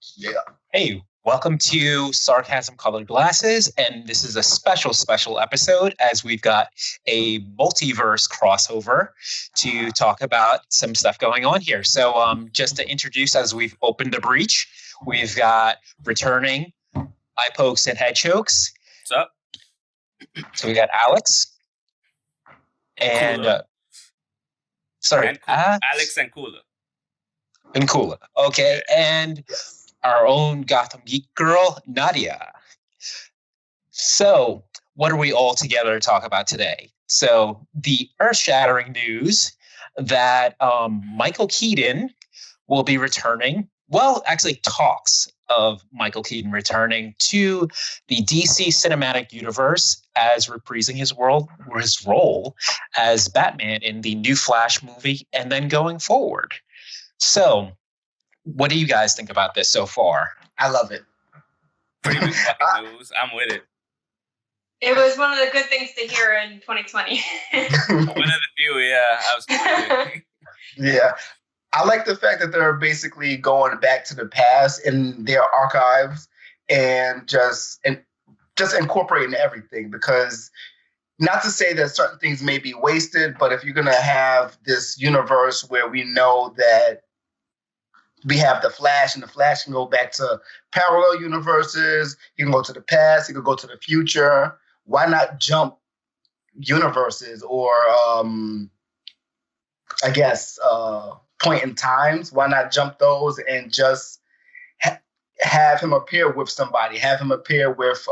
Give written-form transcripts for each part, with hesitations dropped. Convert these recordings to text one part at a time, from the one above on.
Yeah. Hey, welcome to Sarcasm Colored Glasses. And this is a special episode as we've got a multiverse crossover to talk about some stuff going on here. So, just to introduce, as we've opened the breach, we've got returning eye pokes and head chokes. What's up? So, we got Alex and, Kula. sorry, Alex and Kula. And Kula. Okay. And our own Gotham Geek girl, Nadia. So, what are we all together to talk about today? So, the earth-shattering news that Michael Keaton will be returning. Well, actually, talks of Michael Keaton returning to the DC cinematic universe as reprising his role as Batman in the new Flash movie, and then going forward. So, what do you guys think about this so far? I love it. Pretty good fucking news. I'm with it. It was one of the good things to hear in 2020. One of the few, yeah. I was good. Yeah. I like the fact that they're basically going back to the past in their archives and just incorporating everything, because not to say that certain things may be wasted, but if you're going to have this universe where we know that we have the Flash, and the Flash can go back to parallel universes, he can go to the past, he can go to the future. Why not jump universes or, point in times? Why not jump those and just have him appear with somebody, have him appear with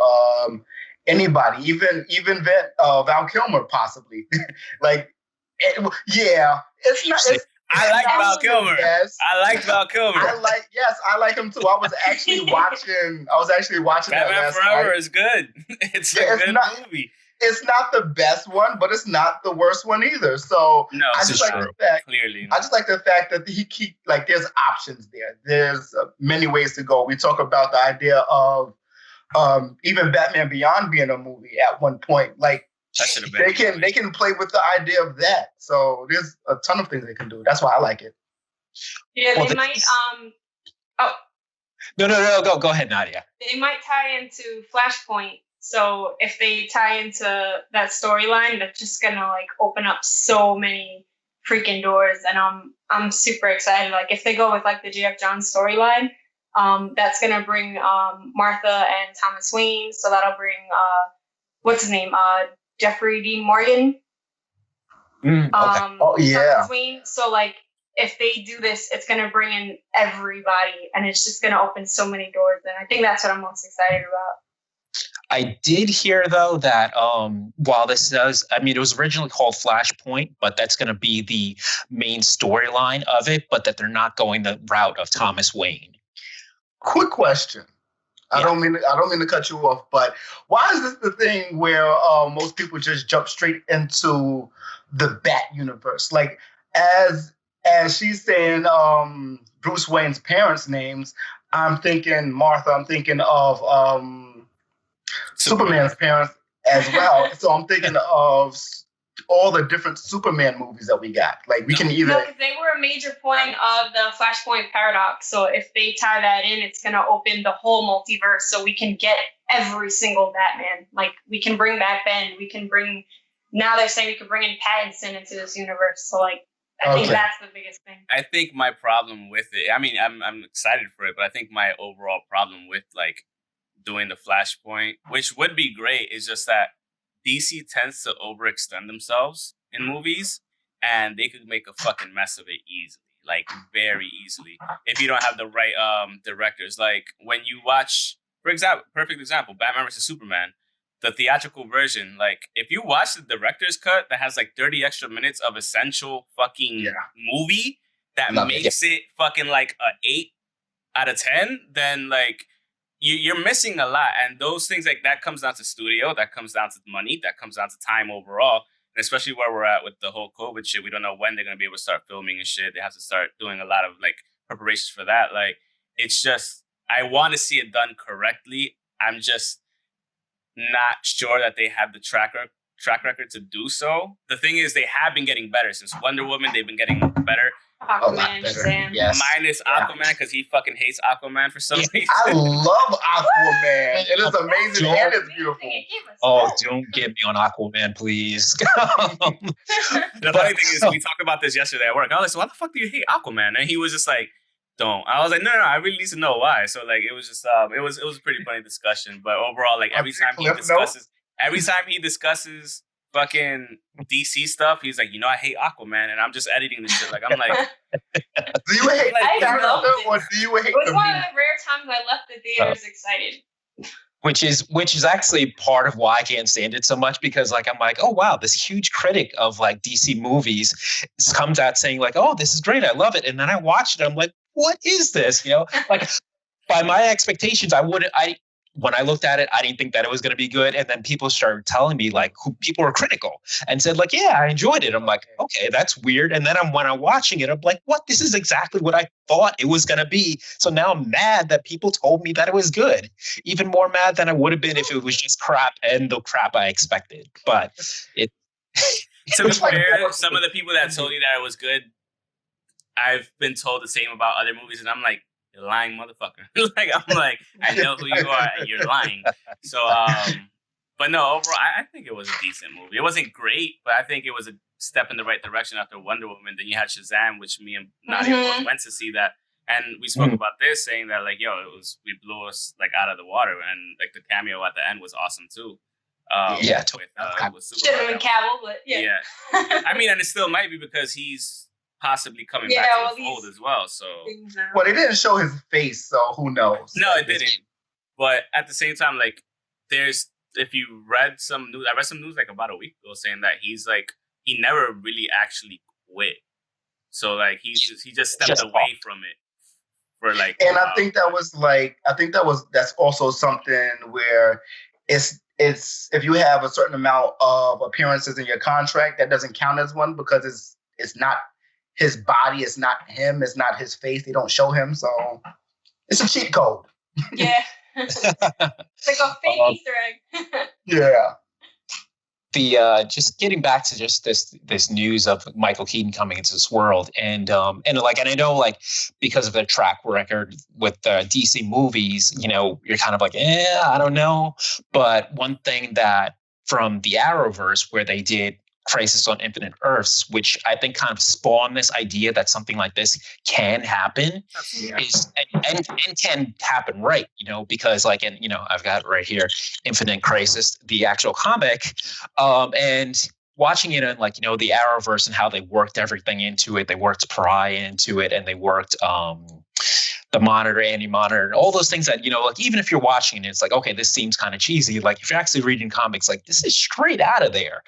anybody, even Val Kilmer possibly. It's not. I like Val Kilmer. Yes. I like Val Kilmer. I like him too. I was actually watching Batman that last Forever night. is good. It's a good movie. It's not the best one, but it's not the worst one either. So no, I just like the fact. Clearly, I just like the fact that there's options there. There's many ways to go. We talk about the idea of even Batman Beyond being a movie at one point. Like, they can play with the idea of that. So there's a ton of things they can do. That's why I like it. Yeah, they might. No. Go ahead, Nadia. They might tie into Flashpoint. So if they tie into that storyline, that's just gonna open up so many freaking doors, and I'm super excited. Like, if they go with the J.F. Johns storyline, that's gonna bring Martha and Thomas Wayne. So that'll bring what's his name? Jeffrey Dean Morgan. Okay. Oh yeah. Thomas Wayne. So if they do this, it's gonna bring in everybody, and it's just gonna open so many doors. And I think that's what I'm most excited about. I did hear, though, that while this does, it was originally called Flashpoint, but that's going to be the main storyline of it, but that they're not going the route of Thomas Wayne. Quick question. Yeah. I don't mean to cut you off, but why is this the thing where most people just jump straight into the Bat universe? Like, as she's saying Bruce Wayne's parents' names, I'm thinking Martha, I'm thinking of Superman's parents as well. So I'm thinking of all the different Superman movies that we got. Like, we can either... No, because they were a major point of the Flashpoint paradox. So if they tie that in, it's going to open the whole multiverse, so we can get every single Batman. Like, we can bring back Ben. We can bring... Now they're saying we could bring in Pattinson into this universe. So, I think that's the biggest thing. I think my problem with it... I'm excited for it, but I think my overall problem with, doing the Flashpoint, which would be great, is just that DC tends to overextend themselves in movies, and they could make a fucking mess of it easily, very easily, if you don't have the right directors. Like, when you watch, for example, perfect example, Batman vs. Superman, the theatrical version, if you watch the director's cut that has 30 extra minutes of essential fucking movie that makes it fucking a 8 out of 10, then you're missing a lot. And those things that comes down to studio, that comes down to money, that comes down to time overall. And especially where we're at with the whole COVID shit, we don't know when they're going to be able to start filming and shit. They have to start doing a lot of preparations for that. It's just, I want to see it done correctly. I'm just not sure that they have the track track record to do so. The thing is, they have been getting better since Wonder Woman. They've been getting better. Aquaman, Shazam. Yes. Minus Aquaman, because he fucking hates Aquaman for some reason. I love Aquaman. It is amazing and it's beautiful. Oh, don't get me on Aquaman, please. The funny thing is, we talked about this yesterday at work. I was like, so why the fuck do you hate Aquaman? And he was just like, don't. I was like, no, I really need to know why. So like, it was just, it was a pretty funny discussion. But overall, like every time he discusses fucking DC stuff, he's like, I hate Aquaman, and I'm just editing this shit. Like, I'm like, do you hate the character or do you hate? It was one of the rare times I left the theaters excited. Which is actually part of why I can't stand it so much, because like I'm like, oh wow, this huge critic of like DC movies comes out saying like, oh, this is great, I love it, and then I watch it, I'm like, what is this? Like by my expectations, when I looked at it, I didn't think that it was going to be good. And then people started telling me like people were critical and said like, yeah, I enjoyed it. I'm like, okay, that's weird. And then when I'm watching it, I'm like, what? This is exactly what I thought it was going to be. So now I'm mad that people told me that it was good. Even more mad than I would have been if it was just crap and the crap I expected. But it. To be fair, some of the people that told you that it was good, I've been told the same about other movies. And I'm like, you're lying, motherfucker. I'm like, I know who you are, and you're lying. So, but no, overall, I think it was a decent movie. It wasn't great, but I think it was a step in the right direction after Wonder Woman. Then you had Shazam, which me and Nadia both went to see that, and we spoke about this, saying that like, we blew us like out of the water, and like the cameo at the end was awesome too. With should have been Cavill, but yeah. I mean, and it still might be because he's possibly coming back to the fold as well. So, well, they didn't show his face, so who knows? No, it didn't. But at the same time, like, if you read some news, I read some news like about a week ago saying that he's like, he never really actually quit. So like, he just stepped away from it for like. And I think that's also something where it's if you have a certain amount of appearances in your contract, that doesn't count as one because it's not his body, it's not him, it's not his face. They don't show him, so it's a cheat code. Yeah, it's like a fake Easter egg. Yeah. The just getting back to just this news of Michael Keaton coming into this world, and I know like because of their track record with DC movies, you're kind of like, I don't know. But one thing that from the Arrowverse where they did Crisis on Infinite Earths, which I think kind of spawned this idea that something like this can happen, is and can happen, right? Because like, and I've got it right here, Infinite Crisis, the actual comic, and watching it in like the Arrowverse and how they worked everything into it. They worked Pariah into it, and they worked the Monitor, Anti-Monitor, and all those things that, like even if you're watching it, it's like, okay, this seems kind of cheesy. Like if you're actually reading comics, like this is straight out of there.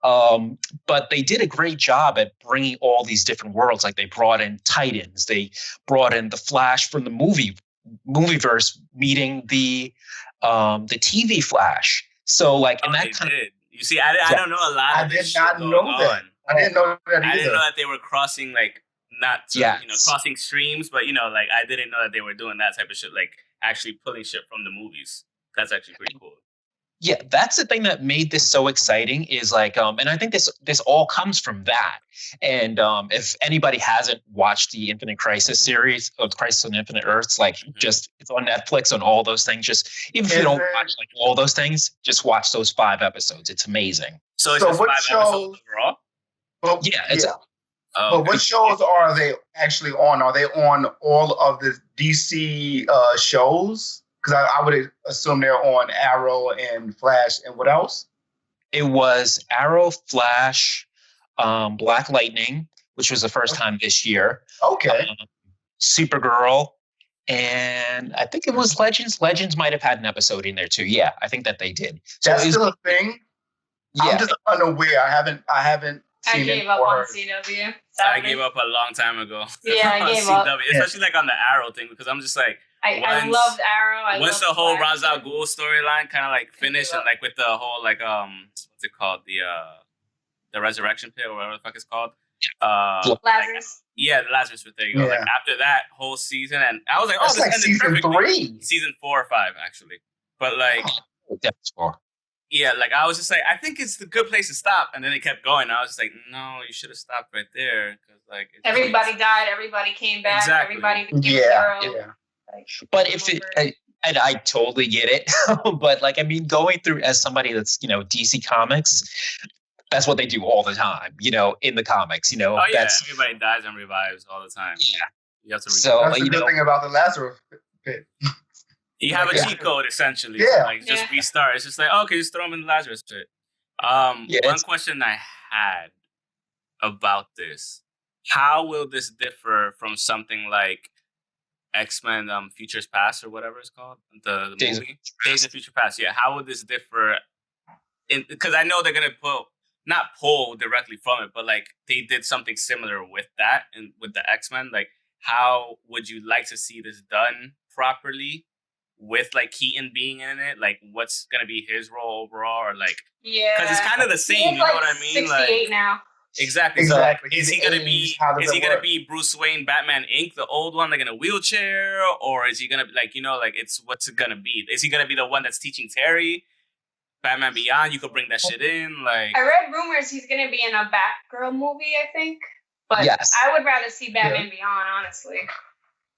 But they did a great job at bringing all these different worlds. Like they brought in Titans, they brought in the Flash from the movieverse meeting the TV Flash. So like, and that kind of. You see, I don't know a lot of this shit going on. I didn't know that either. I didn't know that they were crossing like. Not to, crossing streams, but like I didn't know that they were doing that type of shit, like actually pulling shit from the movies. That's actually pretty cool. Yeah, that's the thing that made this so exciting is like, and I think this all comes from that. And if anybody hasn't watched the Infinite Crisis series of Crisis on Infinite Earths, like just it's on Netflix on all those things. Just even if you don't watch like all those things, just watch those 5 episodes. It's amazing. So it's just 5 episodes overall? Well, yeah. But what shows are they actually on? Are they on all of the DC shows? Because I would assume they're on Arrow and Flash and what else? It was Arrow, Flash, Black Lightning, which was the first time this year. Okay. Supergirl, and I think it was Legends. Legends might have had an episode in there too. Yeah, I think that they did. So that's still a thing? Yeah. I'm just unaware. I haven't. I gave up on CW. I gave up a long time ago. Yeah, I gave up. Especially like on the Arrow thing, because I'm just like, I loved Arrow. Once the whole Ra's al Ghul storyline kind of like finished, and like with the whole like what's it called, the Resurrection Pit or whatever the fuck it's called, Lazarus. The Lazarus Pit. There you go. Yeah. Like after that whole season, and I was like, that's this like ended season perfectly. 3, season 4 or 5 actually, but like that's 4. Yeah, like I was just like, I think it's the good place to stop, and then it kept going. I was just like, no, you should have stopped right there because like everybody died, everybody came back, Exactly. everybody became a hero. Like, But if it, and I totally get it, but like I mean, going through as somebody that's DC Comics, that's what they do all the time. In the comics, oh yeah, that's everybody dies and revives all the time. Yeah, you have to. So that's the good thing about the Lazarus pit. You have a cheat code essentially. Yeah. So, like just restart. It's just like okay, just throw them in the Lazarus pit. One question I had about this: how will this differ from something like X-Men Futures Past or whatever it's called, the movie Days of Future Past? Yeah, how would this differ? Because I know they're gonna not pull directly from it, but like they did something similar with that and with the X-Men. Like, how would you like to see this done properly? With like Keaton being in it, like what's gonna be his role overall, or like because it's kind of the same, you know what I mean? 68 like now. Exactly. Exactly. So is he gonna be? Is he gonna be Bruce Wayne, Batman Inc., the old one, like in a wheelchair, or is he gonna be like it's what's it gonna be? Is he gonna be the one that's teaching Terry? Batman Beyond, you could bring that shit in. Like I read rumors he's gonna be in a Batgirl movie, I think, but Yes. I would rather see Batman Beyond, honestly.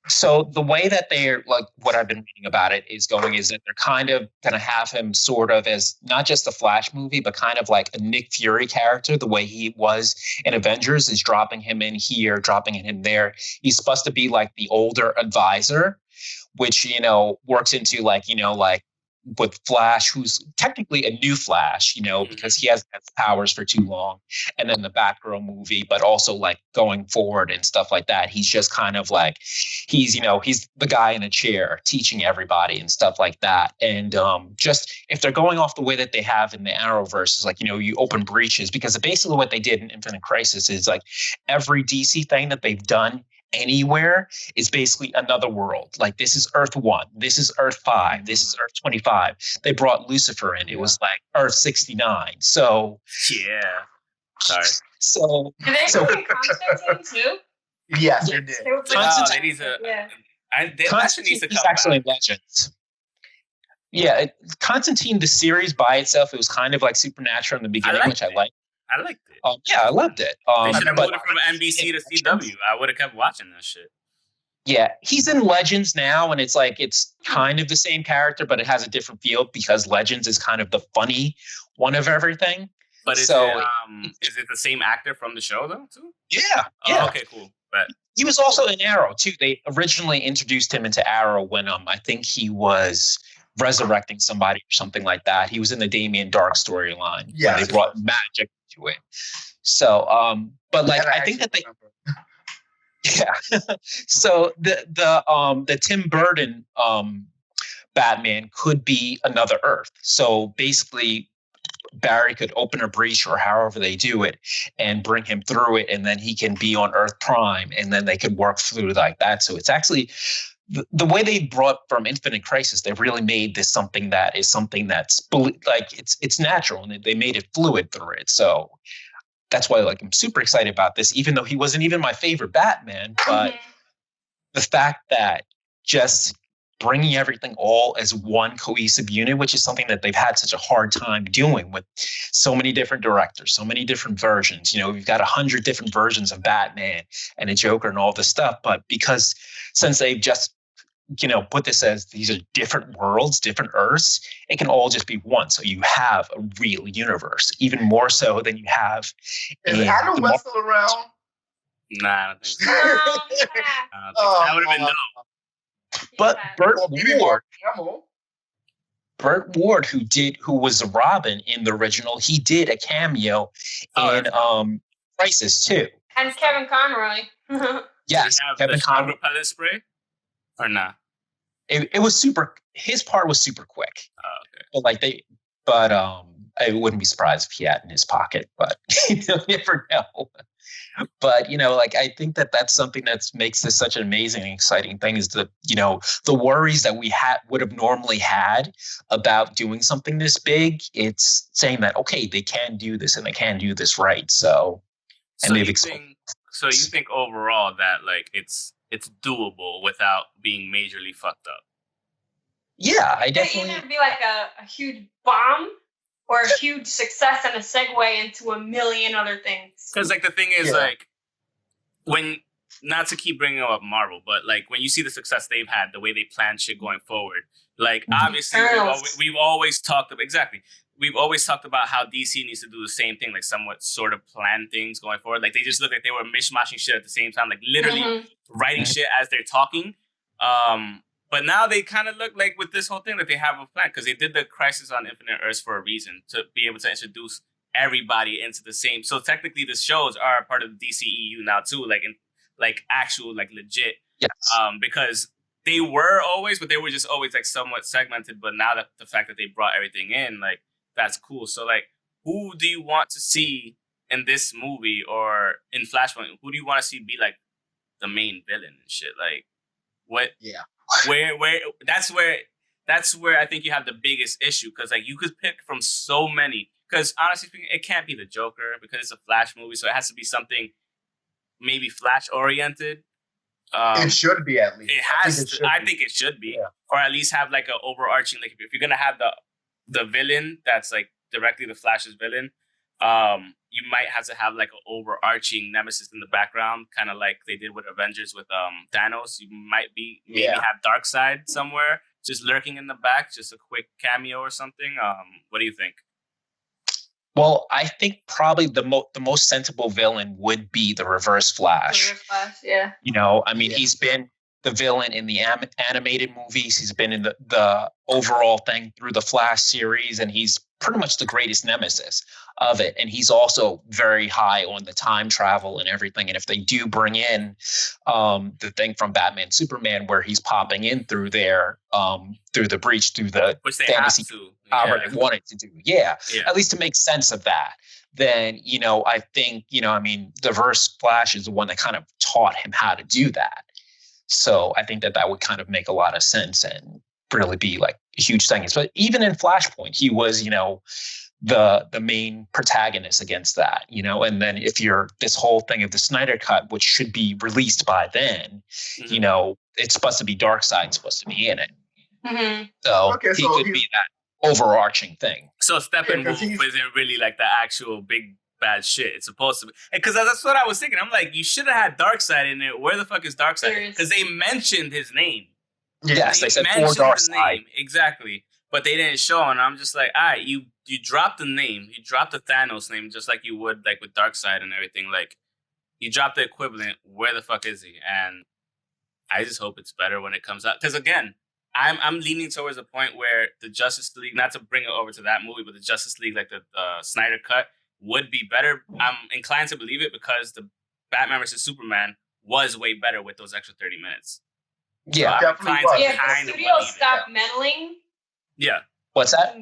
So the way that they're like what I've been reading about it is that they're kind of going to have him sort of as not just a Flash movie, but kind of like a Nick Fury character. The way he was in Avengers is dropping him in here, dropping him there. He's supposed to be like the older advisor, which, works into like with Flash, who's technically a new Flash, because he has powers for too long. And then the Batgirl movie, but also like going forward and stuff like that. He's just kind of like, he's the guy in a chair teaching everybody and stuff like that. And just if they're going off the way that they have in the Arrowverse, is like, you open breaches, because basically what they did in Infinite Crisis is like every DC thing that they've done anywhere is basically another world. Like this is Earth 1, this is Earth 5, this is Earth 25. They brought Lucifer in. It was like Earth 69. So sorry. So did they bring in Constantine too? Yes, they did. Constantine is actually in Legends. Yeah, Constantine, the series by itself, it was kind of like Supernatural in the beginning, which I liked. I liked it. I loved it. They should have moved it from NBC to CW. I would have kept watching that shit. Yeah, he's in Legends now, and it's kind of the same character, but it has a different feel because Legends is kind of the funny one of everything. But is it the same actor from the show though too? Yeah. Oh, okay, cool. But he was also in Arrow too. They originally introduced him into Arrow when I think he was resurrecting somebody or something like that. He was in the Damien Dark storyline. Yeah, they brought magic to it. So, but like I think that they. Yeah. So the Tim Burton Batman could be another Earth. So basically, Barry could open a breach or however they do it and bring him through it, and then he can be on Earth Prime, and then they could work through like that. So it's actually the way they brought from Infinite Crisis, they really made this something that's like it's natural, and they made it fluid through it. So that's why I'm super excited about this, even though he wasn't even my favorite Batman. But the fact that just bringing everything all as one cohesive unit, which is something that they've had such a hard time doing with so many different directors, so many different versions. We've got 100 different versions of Batman and a Joker and all this stuff. But since they've just put this as these are different worlds, different Earths, it can all just be one. So you have a real universe, even more so than you have. Is Adam West still around? Nah, I don't think so. That would have been dope. But Burt Ward, who was Robin in the original, he did a cameo in Crisis too. And Kevin Conroy. Yes, Kevin Conroy. Pellet spray or not? It was super. His part was super quick. Oh, okay. But I wouldn't be surprised if he had it in his pocket. But you never know. But I think that's something that makes this such an amazing and exciting thing is the worries that we would have normally had about doing something this big. It's saying that okay, they can do this and they can do this right. So they've explained. So you think overall that it's doable without being majorly fucked up? Yeah, I definitely. It could either be like a huge bomb, or a huge success and a segue into a million other things. Because like the thing is like when not to keep bringing up Marvel, but like when you see the success they've had, the way they plan shit going forward, like obviously we've always talked about We've always talked about how DC needs to do the same thing, like somewhat sort of plan things going forward. Like they just look like they were mishmashing shit at the same time, like literally writing shit as they're talking. But now they kind of look like with this whole thing that they have a plan because they did the Crisis on Infinite Earths for a reason to be able to introduce everybody into the same. So technically, the shows are part of the DCEU now too, like actual like legit. Yes. Because they were always, but they were just always like somewhat segmented. But now that the fact that they brought everything in, like. That's cool. So, like, who do you want to see in this movie or in Flashpoint? Who do you want to see be, like, the main villain and shit? Like, what? Yeah. Where? That's where I think you have the biggest issue. Because, like, you could pick from so many. Because, honestly speaking, it can't be the Joker because it's a Flash movie. So, it has to be something maybe Flash-oriented. It should be, at least. It has to. I think it should be. Yeah. Or at least have, like, an overarching, like, if you're going to have the villain that's like directly the Flash's villain, you might have to have like an overarching nemesis in the background, kind of like they did with Avengers with Thanos. You might maybe have Darkseid somewhere just lurking in the back, just a quick cameo or something. What do you think? Well, I think probably the most sensible villain would be the Reverse Flash. Reverse Flash, yeah. You know, I mean, he's been the villain in the animated movies. He's been in the overall thing through the Flash series, and he's pretty much the greatest nemesis of it. And he's also very high on the time travel and everything. And if they do bring in the thing from Batman Superman where he's popping in through there, through the breach, through the which they fantasy have to. They wanted to do. Yeah, at least to make sense of that. Then, you know, I think, you know, I mean, the Reverse Flash is the one that kind of taught him how to do that. So I think that would kind of make a lot of sense and really be like a huge thing. But even in Flashpoint, he was, you know, the main protagonist against that, you know. And then if you're this whole thing of the Snyder Cut, which should be released by then, you know, it's supposed to be Darkseid supposed to be in it. So he could be that overarching thing. So Steppenwolf isn't really like the actual big bad shit. It's supposed to be, because that's what I was thinking. I'm like, you should have had Darkseid in it. Where the fuck is Darkseid? Because they mentioned his name. Yes, they said for Darkseid. Exactly, but they didn't show. And I'm just like, all right, you dropped the name, you dropped the Thanos name, just like you would like with Darkseid and everything. Like, you dropped the equivalent. Where the fuck is he? And I just hope it's better when it comes out. Because again, I'm leaning towards a point where the Justice League, not to bring it over to that movie, but the Justice League, like the Snyder Cut, would be better. I'm inclined to believe it because the Batman vs. Superman was way better with those extra 30 minutes. Yeah, so definitely. If the studio stopped meddling. Yeah. What's that?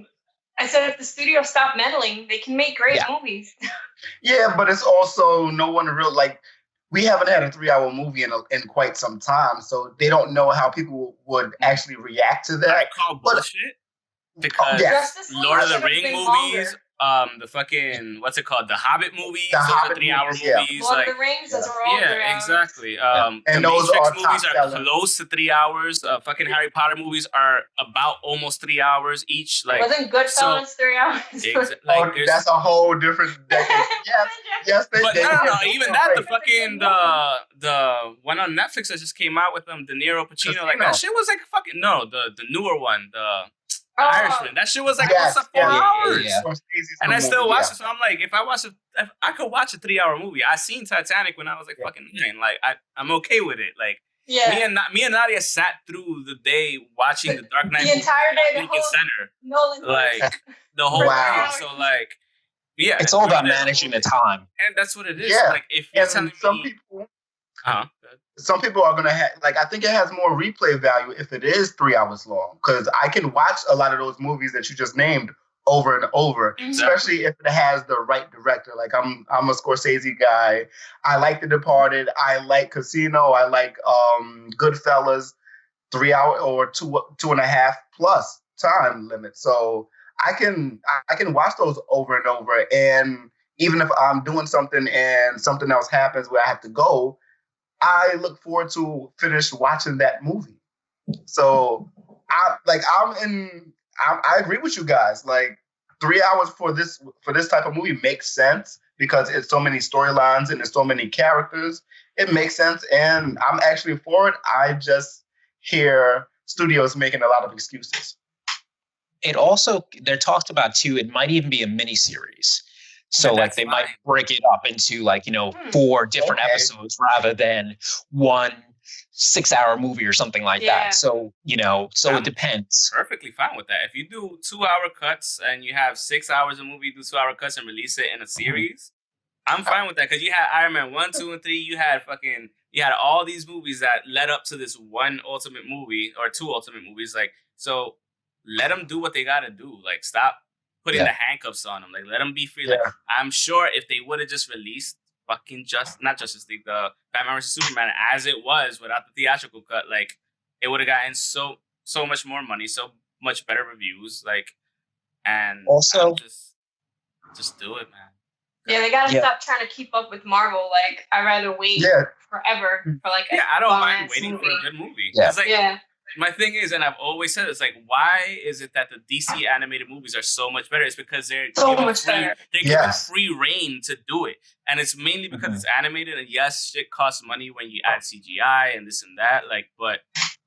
I said if the studio stopped meddling, they can make great movies. Yeah, but it's also no one real like we haven't had a 3-hour movie in quite some time, so they don't know how people would actually react to that. I call bullshit because Lord of the Ring movies. Longer. The fucking what's it called? The Hobbit movies. The Hobbit 3-hour movies. Lord of the Rings. Those are all 3 hours. Exactly. And the those Matrix are movies are close to 3 hours. Fucking Harry Potter movies are about almost 3 hours each. Like, wasn't Goodfellas 3 hours? That's a whole different decade. yes, they but did. No. Even that, the fucking the one on Netflix that just came out with De Niro, Pacino, like that shit was like fucking the newer one, the Irishman. That shit was like almost 4 hours. Yeah. And I still watch it. So I'm like, if I could watch a 3-hour movie. I seen Titanic when I was like fucking 9. Like I'm okay with it. Like me and Nadia sat through the day watching the Dark Knight. The entire day, the whole Center. Nolan. Like the whole thing. So like, yeah, it's all about managing the time. And that's what it is. Yeah. Like if you're telling people. Some people are gonna have I think it has more replay value if it is 3 hours long because I can watch a lot of those movies that you just named over and over, especially if it has the right director. Like I'm a Scorsese guy. I like The Departed. I like Casino. I like Goodfellas. 3 hour or 2.5 plus time limit. So I can watch those over and over. And even if I'm doing something and something else happens where I have to go, I look forward to finish watching that movie. So I agree with you guys. Like 3 hours for this type of movie makes sense because it's so many storylines and there's so many characters. It makes sense, and I'm actually for it. I just hear studios making a lot of excuses. It also, they're talked about too, it might even be a miniseries. So like they might break it up into like, 4 different episodes rather than one 6-hour movie or something like that. So, it depends. Perfectly fine with that. If you do 2-hour cuts and you have 6 hours of movie, do 2-hour cuts and release it in a series, I'm fine with that. Because you had Iron Man 1, 2, and 3. You had all these movies that led up to this one ultimate movie or 2 ultimate movies. Like, so let them do what they got to do. Like, stop putting the handcuffs on them. Like, let them be free. Like, I'm sure if they would have just released fucking not Justice League, the Batman vs Superman as it was without the theatrical cut, like, it would have gotten so much more money, so much better reviews. Like, and also just do it, man. Yeah, they gotta stop trying to keep up with Marvel. Like, I'd rather wait forever for like a I don't mind waiting movie. for a good movie. Yeah. Like, my thing is, and I've always said this, like, why is it that the DC animated movies are so much better? It's because they're so much better. They're given free reign to do it. And it's mainly because it's animated, and yes, shit costs money when you add CGI and this and that. Like, but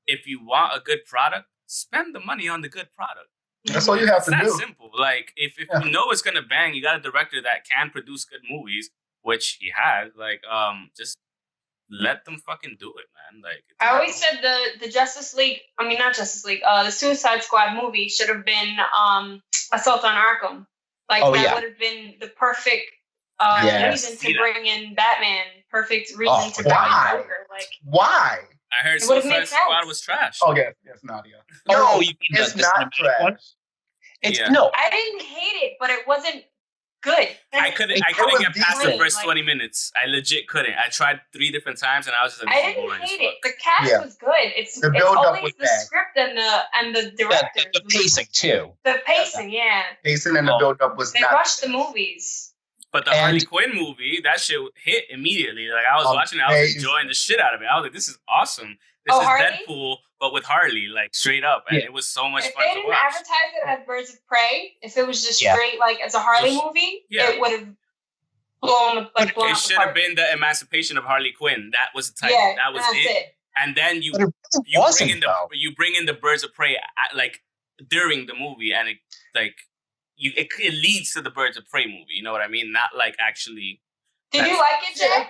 if you want a good product, spend the money on the good product. That's all you have to do. It's that simple. Like, if you know it's gonna bang, you got a director that can produce good movies, which he has. Like, just let them fucking do it, man. Like, I always said the Justice League. I mean, not Justice League. The Suicide Squad movie should have been Assault on Arkham. Like, that would have been the perfect reason to bring in Batman. Perfect reason to bring in Joker. Like, why? I heard Suicide Squad was trash. Oh yes, Nadia. No, it's not trash. No. I didn't hate it, but it wasn't good. I couldn't get past the first 20 minutes. I legit couldn't. I tried 3 different times, and I was just like, I didn't hate it. The cast was good. It's always the script and the director. The pacing too. The pacing, Pacing and the build-up was they not. They rushed the movies. But the Harley Quinn movie, that shit hit immediately. Like, I was watching it, I was enjoying the shit out of it. I was like, this is awesome. This is Harley? Deadpool, but with Harley, like, straight up. And it was so much fun to watch. If they didn't advertise it as Birds of Prey, if it was just straight, like, as a Harley movie, it would have blown it should have been the emancipation of Harley Quinn. That was the title. Yeah, that was it. And then you bring in the Birds of Prey, like, during the movie, and it, like, it leads to the Birds of Prey movie. You know what I mean? Not like actually. Did you like it, Jay?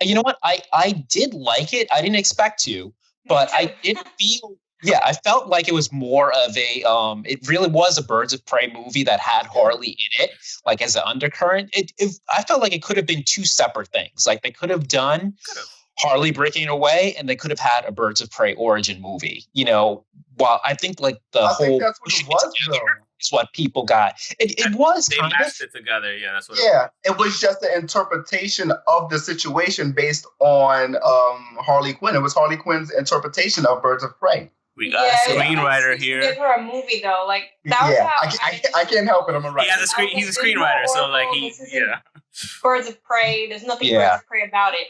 You know what? I did like it. I didn't expect to, but I did feel. Yeah, I felt like it was more of a. It really was a Birds of Prey movie that had Harley in it, like as an undercurrent. I felt like it could have been 2 separate things. Like they could have done Harley breaking away, and they could have had a Birds of Prey origin movie. While I think like I think that's what it was, though. Is what people got. It was they matched it together. Yeah, that's what. Yeah, it was just an interpretation of the situation based on Harley Quinn. It was Harley Quinn's interpretation of Birds of Prey. We got a screenwriter here. Give her a movie though, like that was how I can't help it. I'm a writer. He's a screenwriter, so like Birds of Prey. There's nothing Birds of Prey about it.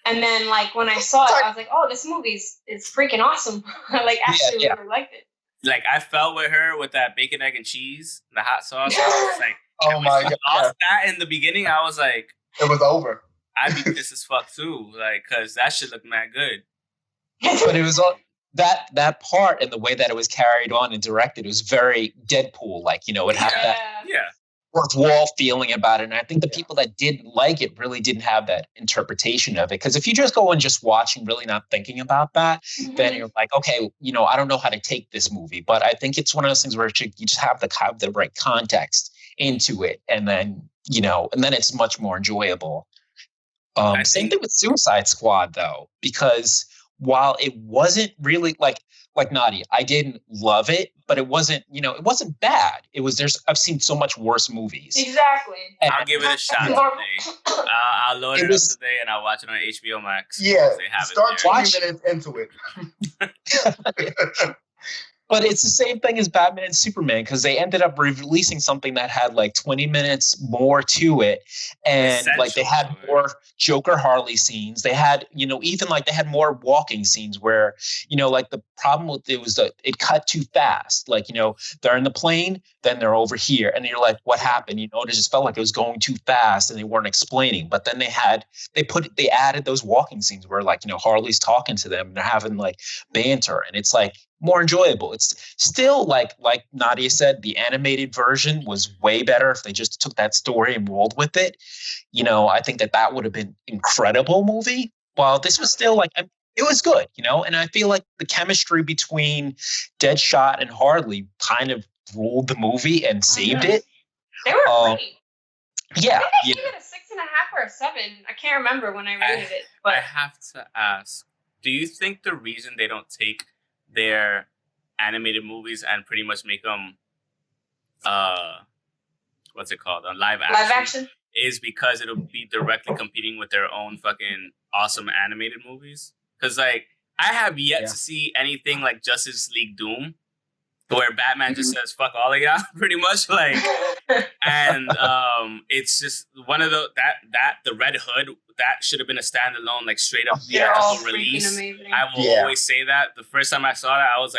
And then like when I saw it, I was like, oh, this movie is freaking awesome. Like actually really liked it. Like, I felt with her with that bacon, egg, and cheese, the hot sauce. I was like, oh my god! That in the beginning, I was like, it was over. I'd be pissed as fuck too, like, cause that shit looked mad good. But it was that part and the way that it was carried on and directed, it was very Deadpool, like it had that fourth wall feeling about it. And I think the people that did like it really didn't have that interpretation of it. Because if you just go and just watch and really not thinking about that, then you're like, okay, I don't know how to take this movie. But I think it's one of those things where you just have the right context into it, and then and then it's much more enjoyable. Same thing with Suicide Squad, though, because while it wasn't really like Nadia, I didn't love it, but it wasn't, it wasn't bad. It was, I've seen so much worse movies. Exactly. And I'll give it a shot today. I'll load it up today and I'll watch it on HBO Max. Yeah, start 20 minutes into it. But it's the same thing as Batman and Superman because they ended up releasing something that had like 20 minutes more to it. And like they had more Joker Harley scenes. They had, even like they had more walking scenes where, like the problem with it was that it cut too fast. Like, they're in the plane, then they're over here. And you're like, what happened? It just felt like it was going too fast and they weren't explaining. But then they added those walking scenes where like, Harley's talking to them and they're having like banter. And it's like, more enjoyable. It's still like Nadia said, the animated version was way better if they just took that story and rolled with it. I think that would have been incredible movie. While this was still like, it was good, and I feel like the chemistry between Deadshot and Harley kind of ruled the movie and saved it. They were great. Yeah. I think they gave it a 6.5 or a 7. I can't remember when I rated it. But I have to ask, do you think the reason they don't take their animated movies and pretty much make them what's it called, live action is because it'll be directly competing with their own fucking awesome animated movies? Because like I have yet to see anything like Justice League Doom where Batman just says fuck all of y'all pretty much, like, and it's just one of the the Red Hood that should have been a standalone, like straight up theatrical release. I will always say that. The first time I saw that, I was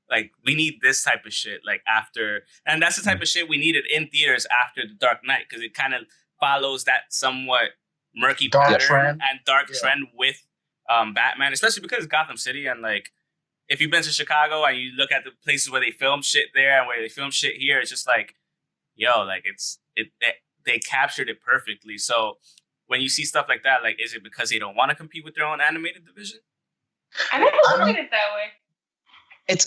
like we need this type of shit, like after, and that's the type of shit we needed in theaters after The Dark Knight, because it kind of follows that somewhat murky pattern and dark trend with Batman, especially because it's Gotham City, and like if you've been to Chicago and you look at the places where they film shit there and where they film shit here, it's just like, yo, like they captured it perfectly. So when you see stuff like that, like, is it because they don't want to compete with their own animated division? I never looked at it that way.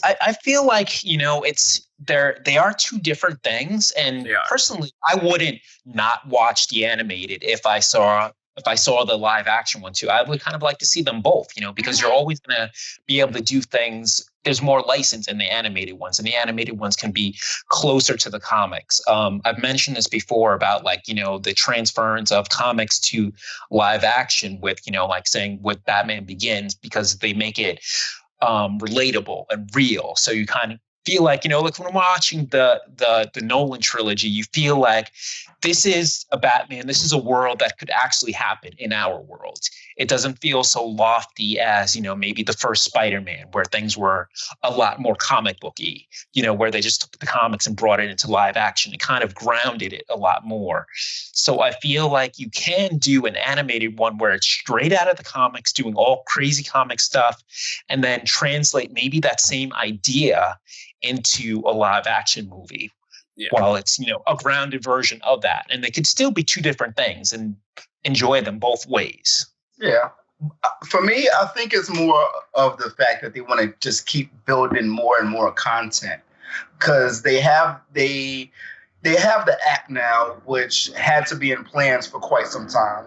I feel like, they are two different things. And personally, I wouldn't not watch the animated if I saw the live action one too. I would kind of like to see them both, because you're always going to be able to do things. There's more license in the animated ones, and the animated ones can be closer to the comics. I've mentioned this before about like, the transference of comics to live action with, like saying with Batman Begins, because they make it relatable and real. So you kind of feel like, like when I'm watching the Nolan trilogy, you feel like this is a Batman. This is a world that could actually happen in our world. It doesn't feel so lofty as, maybe the first Spider-Man, where things were a lot more comic booky, where they just took the comics and brought it into live action. It kind of grounded it a lot more. So I feel like you can do an animated one where it's straight out of the comics, doing all crazy comic stuff, and then translate maybe that same idea into a live action movie. While it's, a grounded version of that. And they could still be two different things and enjoy them both ways. Yeah. For me, I think it's more of the fact that they want to just keep building more and more content, because they have the app now, which had to be in plans for quite some time.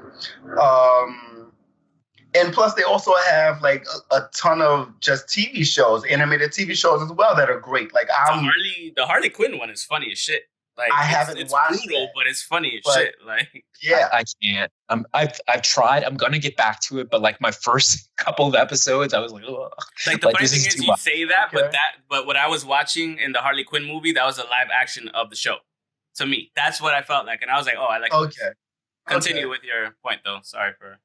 And plus, they also have like a ton of just TV shows, animated TV shows as well, that are great. Like the Harley Quinn one is funny as shit. Like I haven't watched brutal, but it's funny as shit. Like I can't. I've tried. I'm gonna get back to it, but like my first couple of episodes, I was like, ugh. Like the funny thing is, you say that, but what I was watching in the Harley Quinn movie, that was a live action of the show. To me, that's what I felt like, and I was like, oh, I like. Okay. This. Continue with your point, though. Sorry for.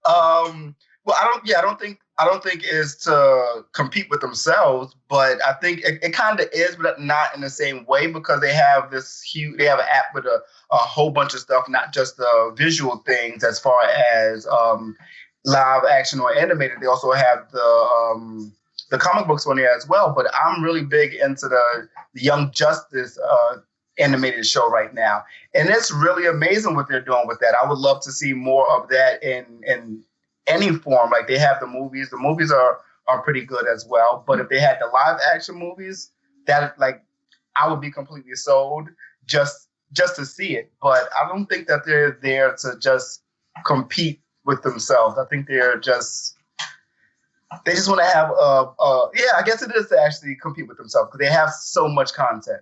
Well, I don't think it's to compete with themselves, but I think it kind of is, but not in the same way, because they have they have an app with a whole bunch of stuff, not just the visual things as far as live action or animated. They also have the comic books on there as well. But I'm really big into the Young Justice animated show right now, and it's really amazing what they're doing with that. I would love to see more of that in any form. Like they have the movies are pretty good as well, but if they had the live action movies, that like I would be completely sold just to see it. But I don't think that they're there to just compete with themselves. I think they just want to have I guess it is to actually compete with themselves, because they have so much content.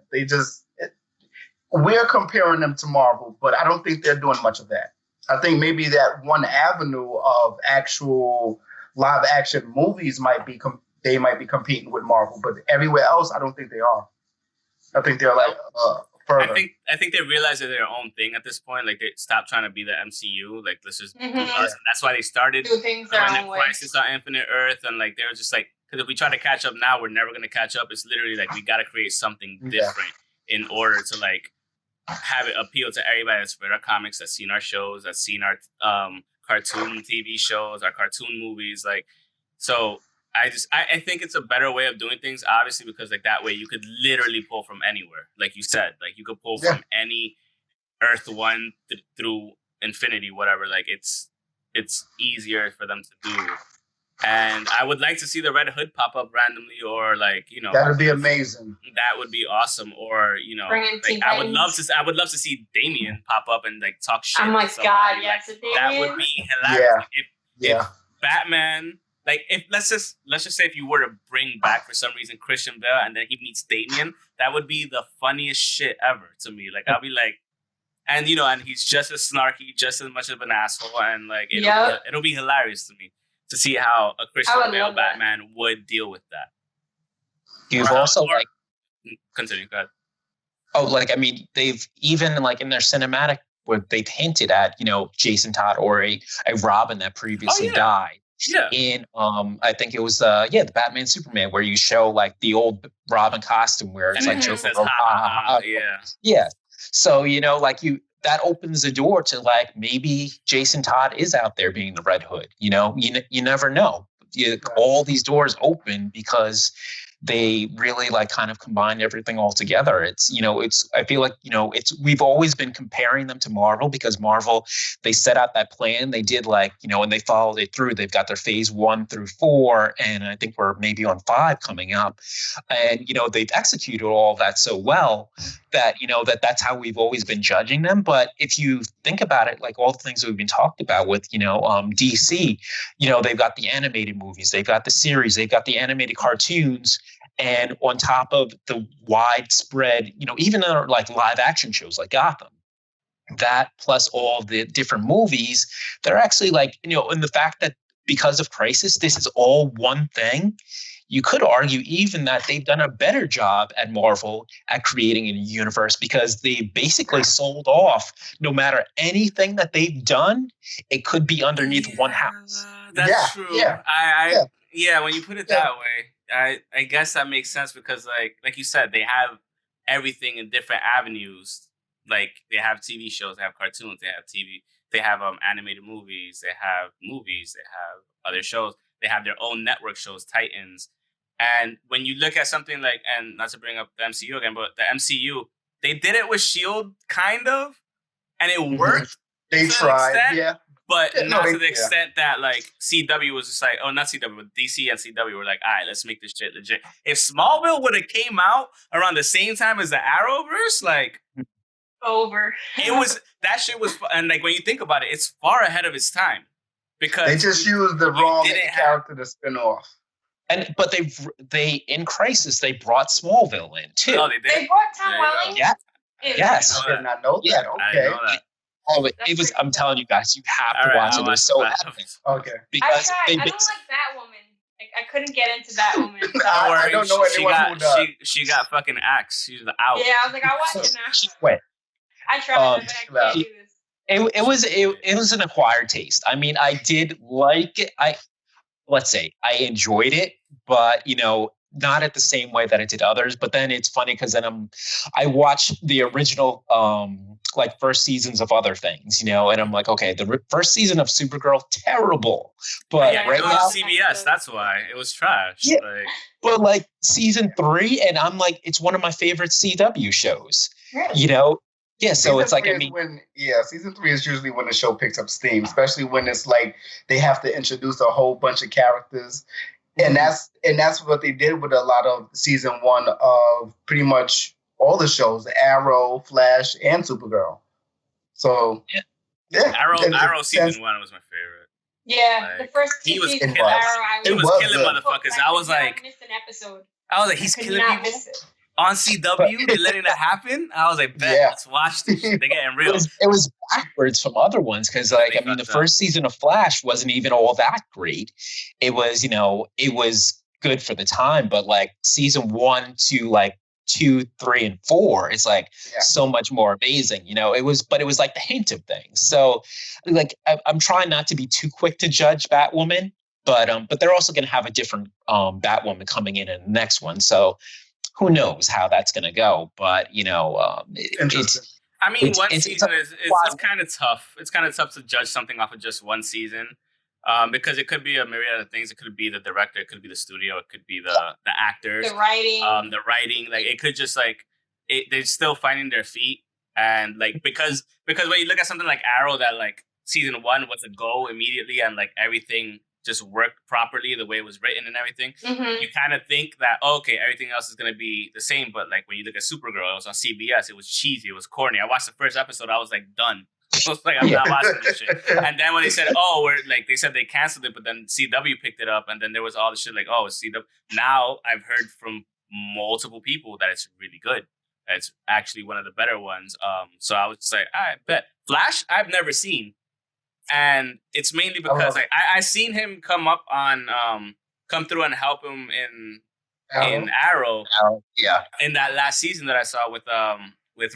We're comparing them to Marvel, but I don't think they're doing much of that. I think maybe that one avenue of actual live action movies might be they might be competing with Marvel. But everywhere else, I don't think they are. I think they're like further. I think they realize they're their own thing at this point. Like they stopped trying to be the MCU. Like let's just do us. And that's why they started do things their own way. Crisis on Infinite Earth, and like they were just like, because if we try to catch up now, we're never gonna catch up. It's literally like we got to create something different in order to like have it appeal to everybody that's read our comics, that's seen our shows, that's seen our cartoon TV shows, our cartoon movies. Like, so I think it's a better way of doing things, obviously, because like that way you could literally pull from anywhere. Like you said, like you could pull from any Earth 1 through infinity, whatever. Like it's easier for them to do. And I would like to see the Red Hood pop up randomly, or like, you know, that would be amazing. That would be awesome. Or, you know, like I would love to see Damien pop up and like talk shit. Oh my god, yes, like, that would be hilarious. Yeah. If Batman, like if let's just say if you were to bring back for some reason Christian Bale and then he meets Damien, that would be the funniest shit ever to me. Like I'll be like, and you know, and he's just as snarky, just as much of an asshole, and like it'll be hilarious to me to see how a Christian Bale Batman would deal with that. You've also like continue. Go ahead. Oh, like I mean, they've even like in their cinematic where they've hinted at, you know, Jason Todd or a Robin that previously died. Yeah. In I think it was the Batman Superman where you show like the old Robin costume where it's like Joker says, yeah. So you know, like that opens the door to like maybe Jason Todd is out there being the Red Hood. You know, you never know. All these doors open because they really like kind of combine everything all together. I feel like, we've always been comparing them to Marvel because Marvel, they set out that plan. They did and they followed it through. They've got their phase 1 through 4. And I think we're maybe on 5 coming up. And, they've executed all of that so well that, that's how we've always been judging them. But if you think about it, like all the things that we've been talked about with, DC, they've got the animated movies, they've got the series, they've got the animated cartoons. And on top of the widespread, even like live action shows like Gotham, that plus all the different movies, they're actually and the fact that because of Crisis, this is all one thing, you could argue even that they've done a better job at Marvel at creating a universe because they basically sold off no matter anything that they've done, it could be underneath one house. That's true. Yeah, when you put it that way. I guess that makes sense because, like you said, they have everything in different avenues. Like they have TV shows, they have cartoons, they have TV, they have animated movies, they have other shows, they have their own network shows, Titans. And when you look at something like, and not to bring up the MCU again, but the MCU, they did it with S.H.I.E.L.D. kind of, and it worked. They tried, but not to the extent that CW was just like, oh, not CW, but DC and CW were like, all right, let's make this shit legit. If Smallville would have came out around the same time as the Arrowverse, over. That shit was, and when you think about it, it's far ahead of its time because they just used the wrong character to spin off. But they in Crisis they brought Smallville in too. Oh, they did. They brought Tom Welling. Yeah. Yes. I did not know that. Okay. I didn't know that. Oh, it was. I'm telling you guys, you have to watch it. It was so epic. Okay. Because I don't like Batwoman. I couldn't get into Batwoman. So. I don't know anyone who does. She got fucking axed. She's out. Yeah, I was like, I'll watch it now. She quit. I tried, but I can't do this. It was an acquired taste. I mean, I did like it. Let's say I enjoyed it, but not at the same way that it did others. But then it's funny because then I watched the original first seasons of other things, and I'm like, okay, the first season of Supergirl, terrible. But right now, CBS, that's why it was trash. Yeah, but season 3, and I'm like, it's one of my favorite CW shows. Really? Yeah, so it's like, season 3 is usually when the show picks up steam, especially when it's they have to introduce a whole bunch of characters. And that's what they did with a lot of season 1 of pretty much all the shows, Arrow, Flash, and Supergirl. So Arrow season 1 was my favorite. Yeah, the first 2 seasons of Arrow, he was killing motherfuckers. I was like, missed an episode. I was like, he's killing people on CW. They're letting that happen. I was like, let's watch this shit. They're getting real. It was backwards from other ones because, the first season of Flash wasn't even all that great. It was, it was good for the time, but like season 1 to like 2, 3, and 4 is like so much more amazing. It was like the hint of things. So like I'm trying not to be too quick to judge Batwoman, but they're also going to have a different Batwoman coming in the next one. So who knows how that's going to go? But it's. I mean, one season it's kind of tough. It's kind of tough to judge something off of just one season, because it could be a myriad of things. It could be the director, it could be the studio, it could be the actors, the writing. Like it could just like they're still finding their feet, and like because when you look at something like Arrow, that like season 1 was a go immediately, and like everything just worked properly the way it was written and everything. You kind of think that, okay, everything else is going to be the same. But like when you look at Supergirl, it was on CBS. It was cheesy. It was corny. I watched the first episode. I was like, done. I was like, I'm not watching this shit. And then when they said, they said they canceled it, but then CW picked it up. And then there was all the shit like, it's CW. Now I've heard from multiple people that it's really good. It's actually one of the better ones. So I was just like, I bet. Flash, I've never seen. And it's mainly because like I seen him come through and help him in Arrow. Yeah. In that last season that I saw with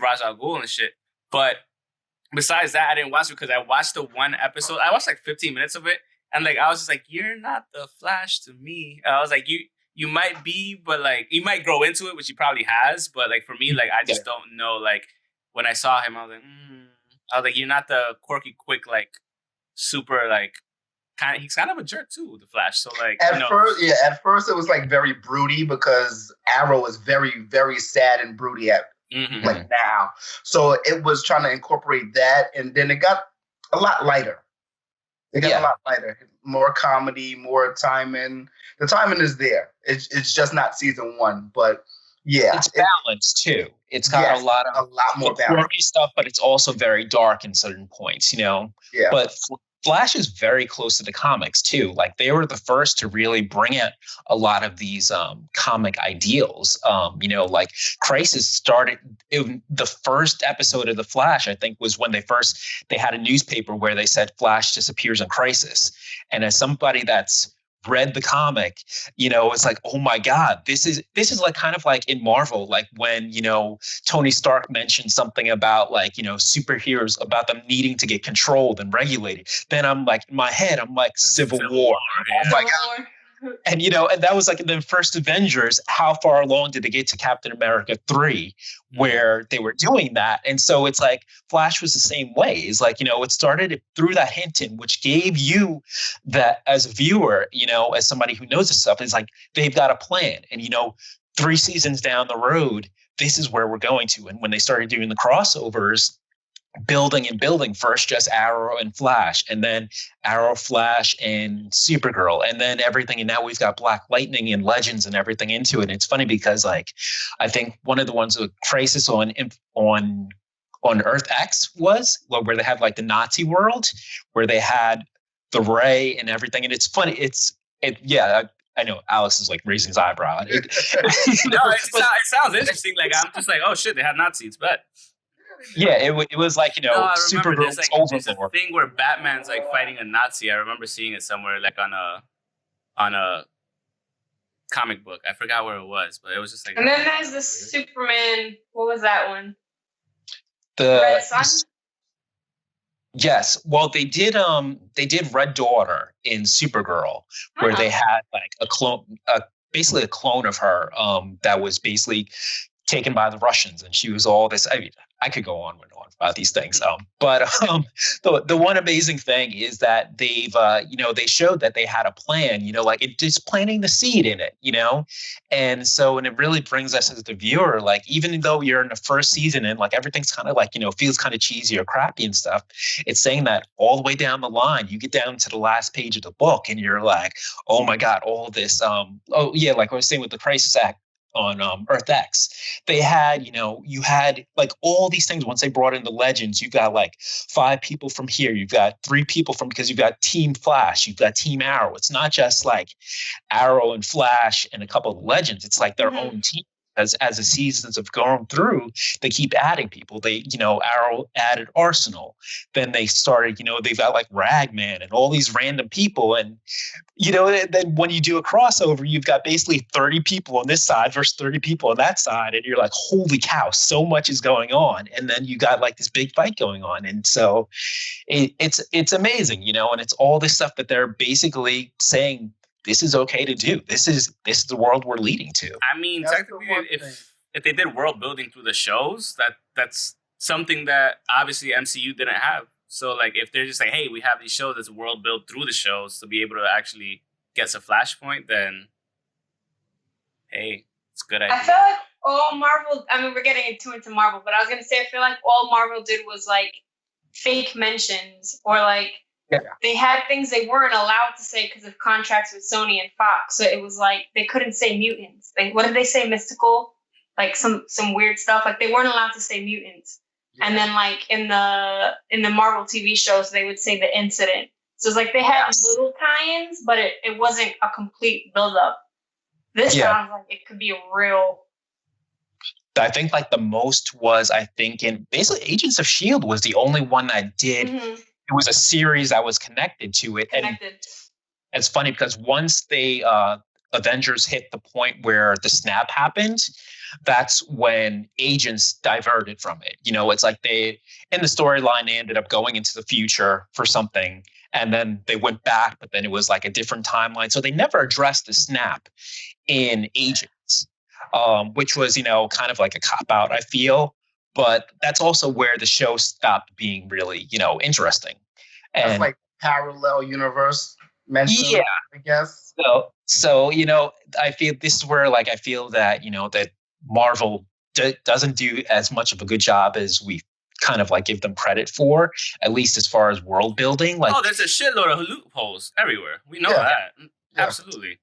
Ra's al Ghul and shit. But besides that, I didn't watch it because I watched the one episode. I watched like 15 minutes of it, and like I was just like, "You're not the Flash to me." I was like, "You might be, but like you might grow into it, which he probably has." But like for me, like I just don't know. Like when I saw him, I was like, "You're not the quirky, quick, like." Super like he's kind of a jerk too, the Flash. So like at first it was like very broody because Arrow is very, very sad and broody like now. So it was trying to incorporate that, and then it got a lot lighter. A lot lighter, more comedy, more timing. The timing is there. It's just not season 1, but it's balanced too. It's got a lot more quirky stuff, but it's also very dark in certain points. Yeah. But Flash is very close to the comics too. Like they were the first to really bring in a lot of these comic ideals. Like Crisis started. The first episode of the Flash, I think, was when they had a newspaper where they said Flash disappears in Crisis. And as somebody that's read the comic, it's like, oh my God, this is like kind of like in Marvel, like when, Tony Stark mentioned something about like, superheroes, about them needing to get controlled and regulated. Then I'm like, in my head, I'm like Civil War. Oh my God. And, and that was like in the first Avengers, how far along did they get to Captain America 3 where they were doing that? And so it's like Flash was the same way. It's like, it started through that Hinton, which gave you that as a viewer, as somebody who knows this stuff, it's like they've got a plan. And, 3 seasons down the road, this is where we're going to. And when they started doing the crossovers, building first just Arrow and Flash, and then Arrow, Flash, and Supergirl, and then everything. And now we've got Black Lightning and Legends and everything into it. And it's funny because like I think one of the ones with Crisis on Earth X was where they had like the Nazi world, where they had the Ray and everything. And it's funny. I know Alex is like raising his eyebrow. It sounds interesting. Like I'm just like, oh shit, they had Nazis, but. Yeah, it was like, Supergirl. There's a thing where Batman's like fighting a Nazi. I remember seeing it somewhere like on a comic book. I forgot where it was, but it was just like. And then there's the Superman. What was that one? The Red Sun? Yes. Well, they did Red Daughter in Supergirl, where they had like a clone, basically a clone of her that was basically taken by the Russians, and she was all this. I mean, I could go on and on about these things. But the one amazing thing is that they've, they showed that they had a plan, like it just planting the seed in it, and so, and it really brings us as the viewer, like, even though you're in the first season and like everything's kind of like, feels kind of cheesy or crappy and stuff, it's saying that all the way down the line, you get down to the last page of the book and you're like, oh my God, all this, like I was saying with the Crisis Act on Earth X, they had, you had like all these things. Once they brought in the Legends, you've got like 5 people from here, you've got 3 people from, because you've got Team Flash, you've got Team Arrow. It's not just like Arrow and Flash and a couple of Legends. It's like their own team. as the seasons have gone through, they keep adding people. They, Arrow added Arsenal. Then they started, they've got like Ragman and all these random people. And, then when you do a crossover, you've got basically 30 people on this side versus 30 people on that side. And you're like, holy cow, so much is going on. And then you got like this big fight going on. And so it's amazing, and it's all this stuff that they're basically saying, this is okay to do. This is the world we're leading to. I mean, technically, if they did world building through the shows, that's something that obviously MCU didn't have. So, like, if they're just like, hey, we have these shows that's world built through the shows to be able to actually get to Flashpoint, then, hey, it's a good idea. I feel like all Marvel, I mean, we're getting too into Marvel, but I was going to say, I feel like all Marvel did was, like, fake mentions or, like, they had things they weren't allowed to say because of contracts with Sony and Fox. So it was like they couldn't say mutants. What did they say? Mystical? Like some weird stuff. Like they weren't allowed to say mutants. Yeah. And then like in the Marvel TV shows, they would say the incident. So it's like they had little tie-ins, but it wasn't a complete build-up. This sounds like it could be a real. I think like the most was, I think, in basically Agents of S.H.I.E.L.D. was the only one that did. Mm-hmm. It was a series that was connected to it. And it's funny because once they Avengers hit the point where the snap happened, that's when Agents diverted from it. It's like they, in the storyline, they ended up going into the future for something. And then they went back, but then it was like a different timeline. So they never addressed the snap in Agents, which was, kind of like a cop-out, I feel. But that's also where the show stopped being really, interesting. And that's like parallel universe mentioned, I guess. So I feel this is where, like, I feel that, that Marvel doesn't do as much of a good job as we kind of like give them credit for, at least as far as world building. Like, there's a shitload of loopholes everywhere. We know that. Yeah. Absolutely.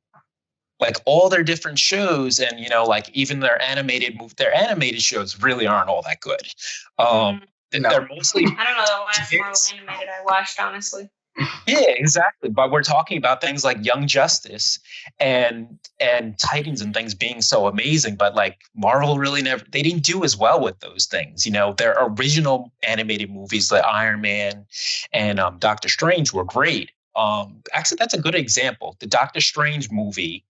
Like all their different shows and, like even their animated shows really aren't all that good. They're mostly. I don't know the last Marvel animated I watched, honestly. Yeah, exactly. But we're talking about things like Young Justice and Titans and things being so amazing. But like Marvel really they didn't do as well with those things. Their original animated movies like Iron Man and Doctor Strange were great. Actually, that's a good example. The Doctor Strange movie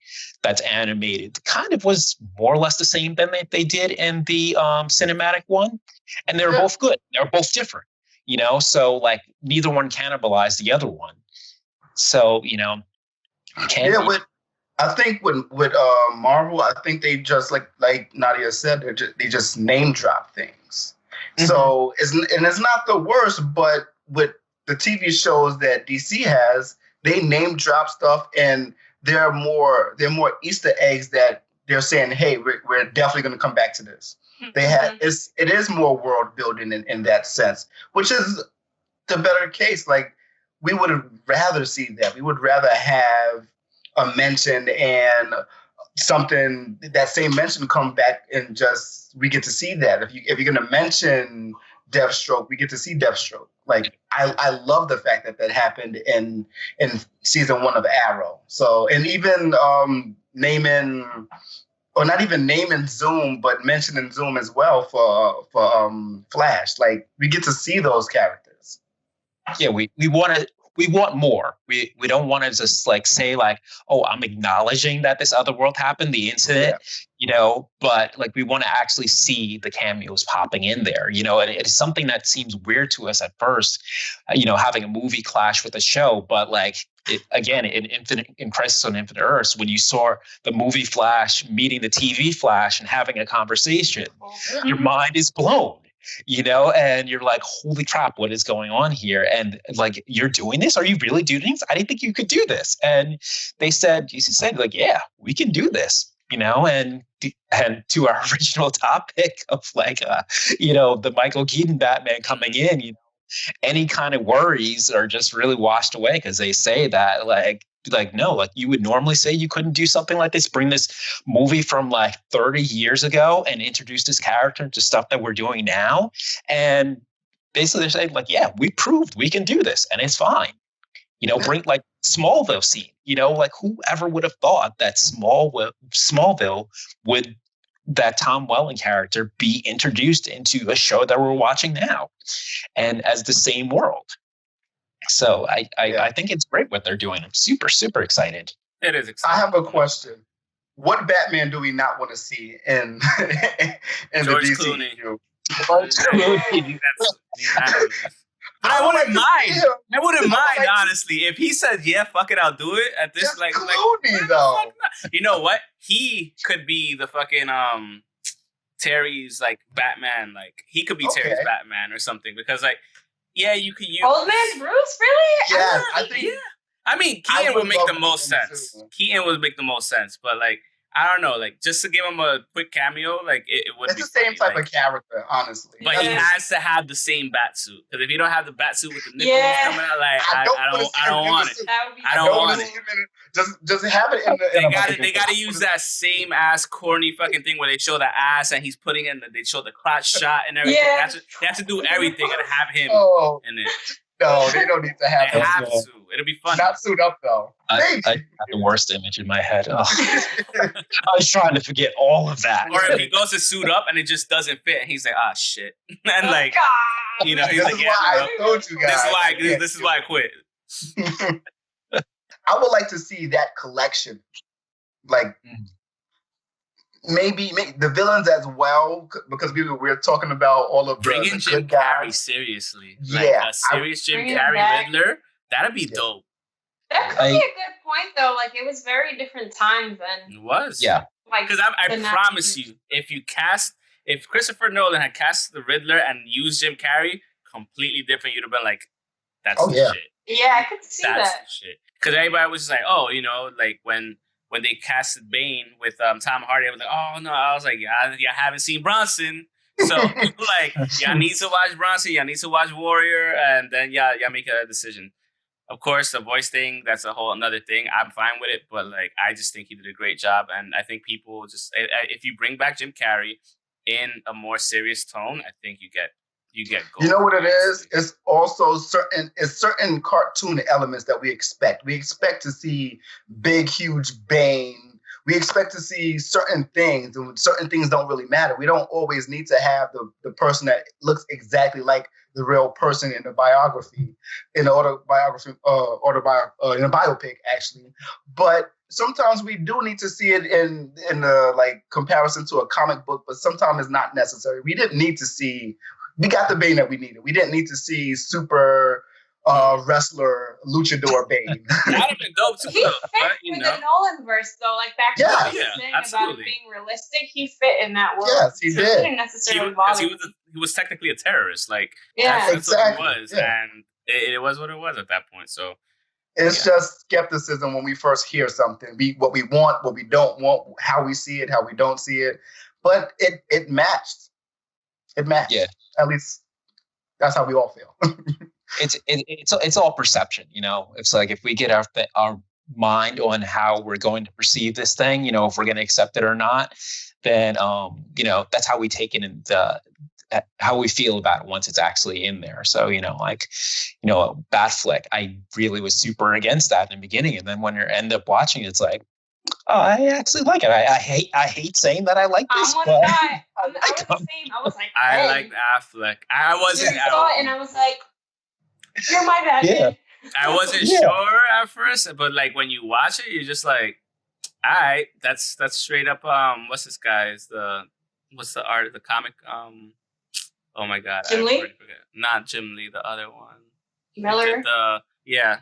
that's animated kind of was more or less the same than they did in the cinematic one. And they were both good. They were both different, so like neither one cannibalized the other one. So, I think with Marvel, I think they just like Nadia said, they just name drop things. Mm-hmm. So it's not the worst, but with the TV shows that DC has, they name drop stuff, and they're more Easter eggs that they're saying, hey, we're definitely going to come back to this. They have it is more world building in that sense, which is the better case. Like we would rather see that. We would rather have a mention and something that same mention come back and just we get to see that. If you're going to mention Deathstroke, we get to see Deathstroke. Like I love the fact that happened in season 1 of Arrow. So and even naming. Or not even naming Zoom, but mentioning Zoom as well for Flash. Like we get to see those characters. Yeah, we want more. We don't want to just like say like, oh, I'm acknowledging that this other world happened, the incident, but like we want to actually see the cameos popping in there, and it's something that seems weird to us at first, having a movie clash with a show, but like in Crisis on Infinite Earths, when you saw the movie Flash meeting the TV Flash and having a conversation, your mind is blown. And you're like, holy crap, what is going on here? And like, you're doing this? Are you really doing this? I didn't think you could do this. And DC said like, yeah, we can do this, and to our original topic of like, the Michael Keaton Batman coming in, any kind of worries are just really washed away because they say that like no, like you would normally say you couldn't do something like this, bring this movie from like 30 years ago and introduce this character to stuff that we're doing now. And basically they're saying like, yeah, we proved we can do this and it's fine. Bring like Smallville scene, like whoever would have thought that Smallville would that Tom Welling character be introduced into a show that we're watching now, and as the same world. So I think it's great what they're doing. I'm super, super excited. It is exciting. I have a question. What Batman do we not want to see in George the Clooney. DCEU? But I wouldn't mind. Yeah. I wouldn't mind, like honestly. If he said, "Yeah, fuck it, I'll do it," at this, Just like, Clooney, though. you know what? He could be the fucking Terry's like Batman. Like he could be Terry's Batman or something. Because like, yeah, you could use Old Man Bruce, really? Yeah, I think. Yeah. I mean, Keaton would make the most Keaton sense. too. Keaton would make the most sense, but like, I don't know, like just to give him a quick cameo, like it would It's be the same funny, type like, of character, honestly. but he has to have the same bat suit. Because if you don't have the bat suit with the nipples Yeah. coming out, like I don't want it. That would be I don't want it. Just have it in the. They gotta use that same ass corny fucking thing where they show the ass and he's putting in they show the crotch shot and everything. Yeah. They have to do everything and have him Oh in it. no, they don't need to have They that. have to. It'll be fun. Not suit up though. I got the worst image in my head. Oh. I was trying to forget all of that. Or if he goes to suit up and it just doesn't fit, and he's like, "Ah, shit," and like, God. you know, he's This like, is "Yeah, why bro. I told you guys. This is why I quit." I would like to see that collection, like maybe the villains as well, because we're talking about all of Bring the in good Jim Carrey guys. seriously. Yeah, Like a serious Jim Bring him Carrey back. Riddler. That'd be dope. That could be a good point, though. Like, it was very different times then. It was. Yeah. Like, Because I promise you, if Christopher Nolan had cast the Riddler and used Jim Carrey, completely different, you'd have been like, that's the shit. Yeah, I could see That's that. the shit. Because everybody was just like, oh, you know, like when they casted Bane with Tom Hardy, I was like, oh no, I was like, yeah, I haven't seen Bronson. So people like, y'all need to watch Bronson, y'all need to watch Warrior, and then y'all make a decision. Of course, the voice thing, that's a whole another thing. I'm fine with it, but like, I just think he did a great job. And I think people just, if you bring back Jim Carrey in a more serious tone, I think you get gold. You know what it is? It's also certain cartoon elements that we expect. We expect to see big, huge Bane. We expect to see certain things, and certain things don't really matter. We don't always need to have the person that looks exactly like the real person in the biography, in the in a biopic, actually. But sometimes we do need to see it in the like comparison to a comic book, but sometimes it's not necessary. We didn't need to see. We got the Bane that we needed. We didn't need to see super wrestler luchador Bane. That'd have been dope too. He fit with the Nolan verse, though. Like back to what you were saying about it being realistic, he fit in that world. Yes, he did. He didn't necessarily bother. He was technically a terrorist. Like, yeah, that's exactly. what he was, and it was what it was at that point. So it's just skepticism when we first hear something. What we want, what we don't want, how we see it, how we don't see it. But it matched. It matched. Yeah. At least that's how we all feel. It's all perception, you know. It's like if we get our mind on how we're going to perceive this thing, you know, if we're going to accept it or not, then you know, that's how we take it and how we feel about it once it's actually in there. So, you know, like, you know, Batfleck, I really was super against that in the beginning, and then when you end up watching it, it's like, oh, I actually like it. I hate saying that I like this. I was the same. I was like, I liked Affleck. I wasn't. I saw it and I was like, you're my Batman. Yeah. I wasn't sure at first, but like when you watch it, you're just like, all right, that's straight up. What's this guy's what's the art of the comic? Oh my god, Jim Lee? Not Jim Lee, the other one. Miller. Yeah.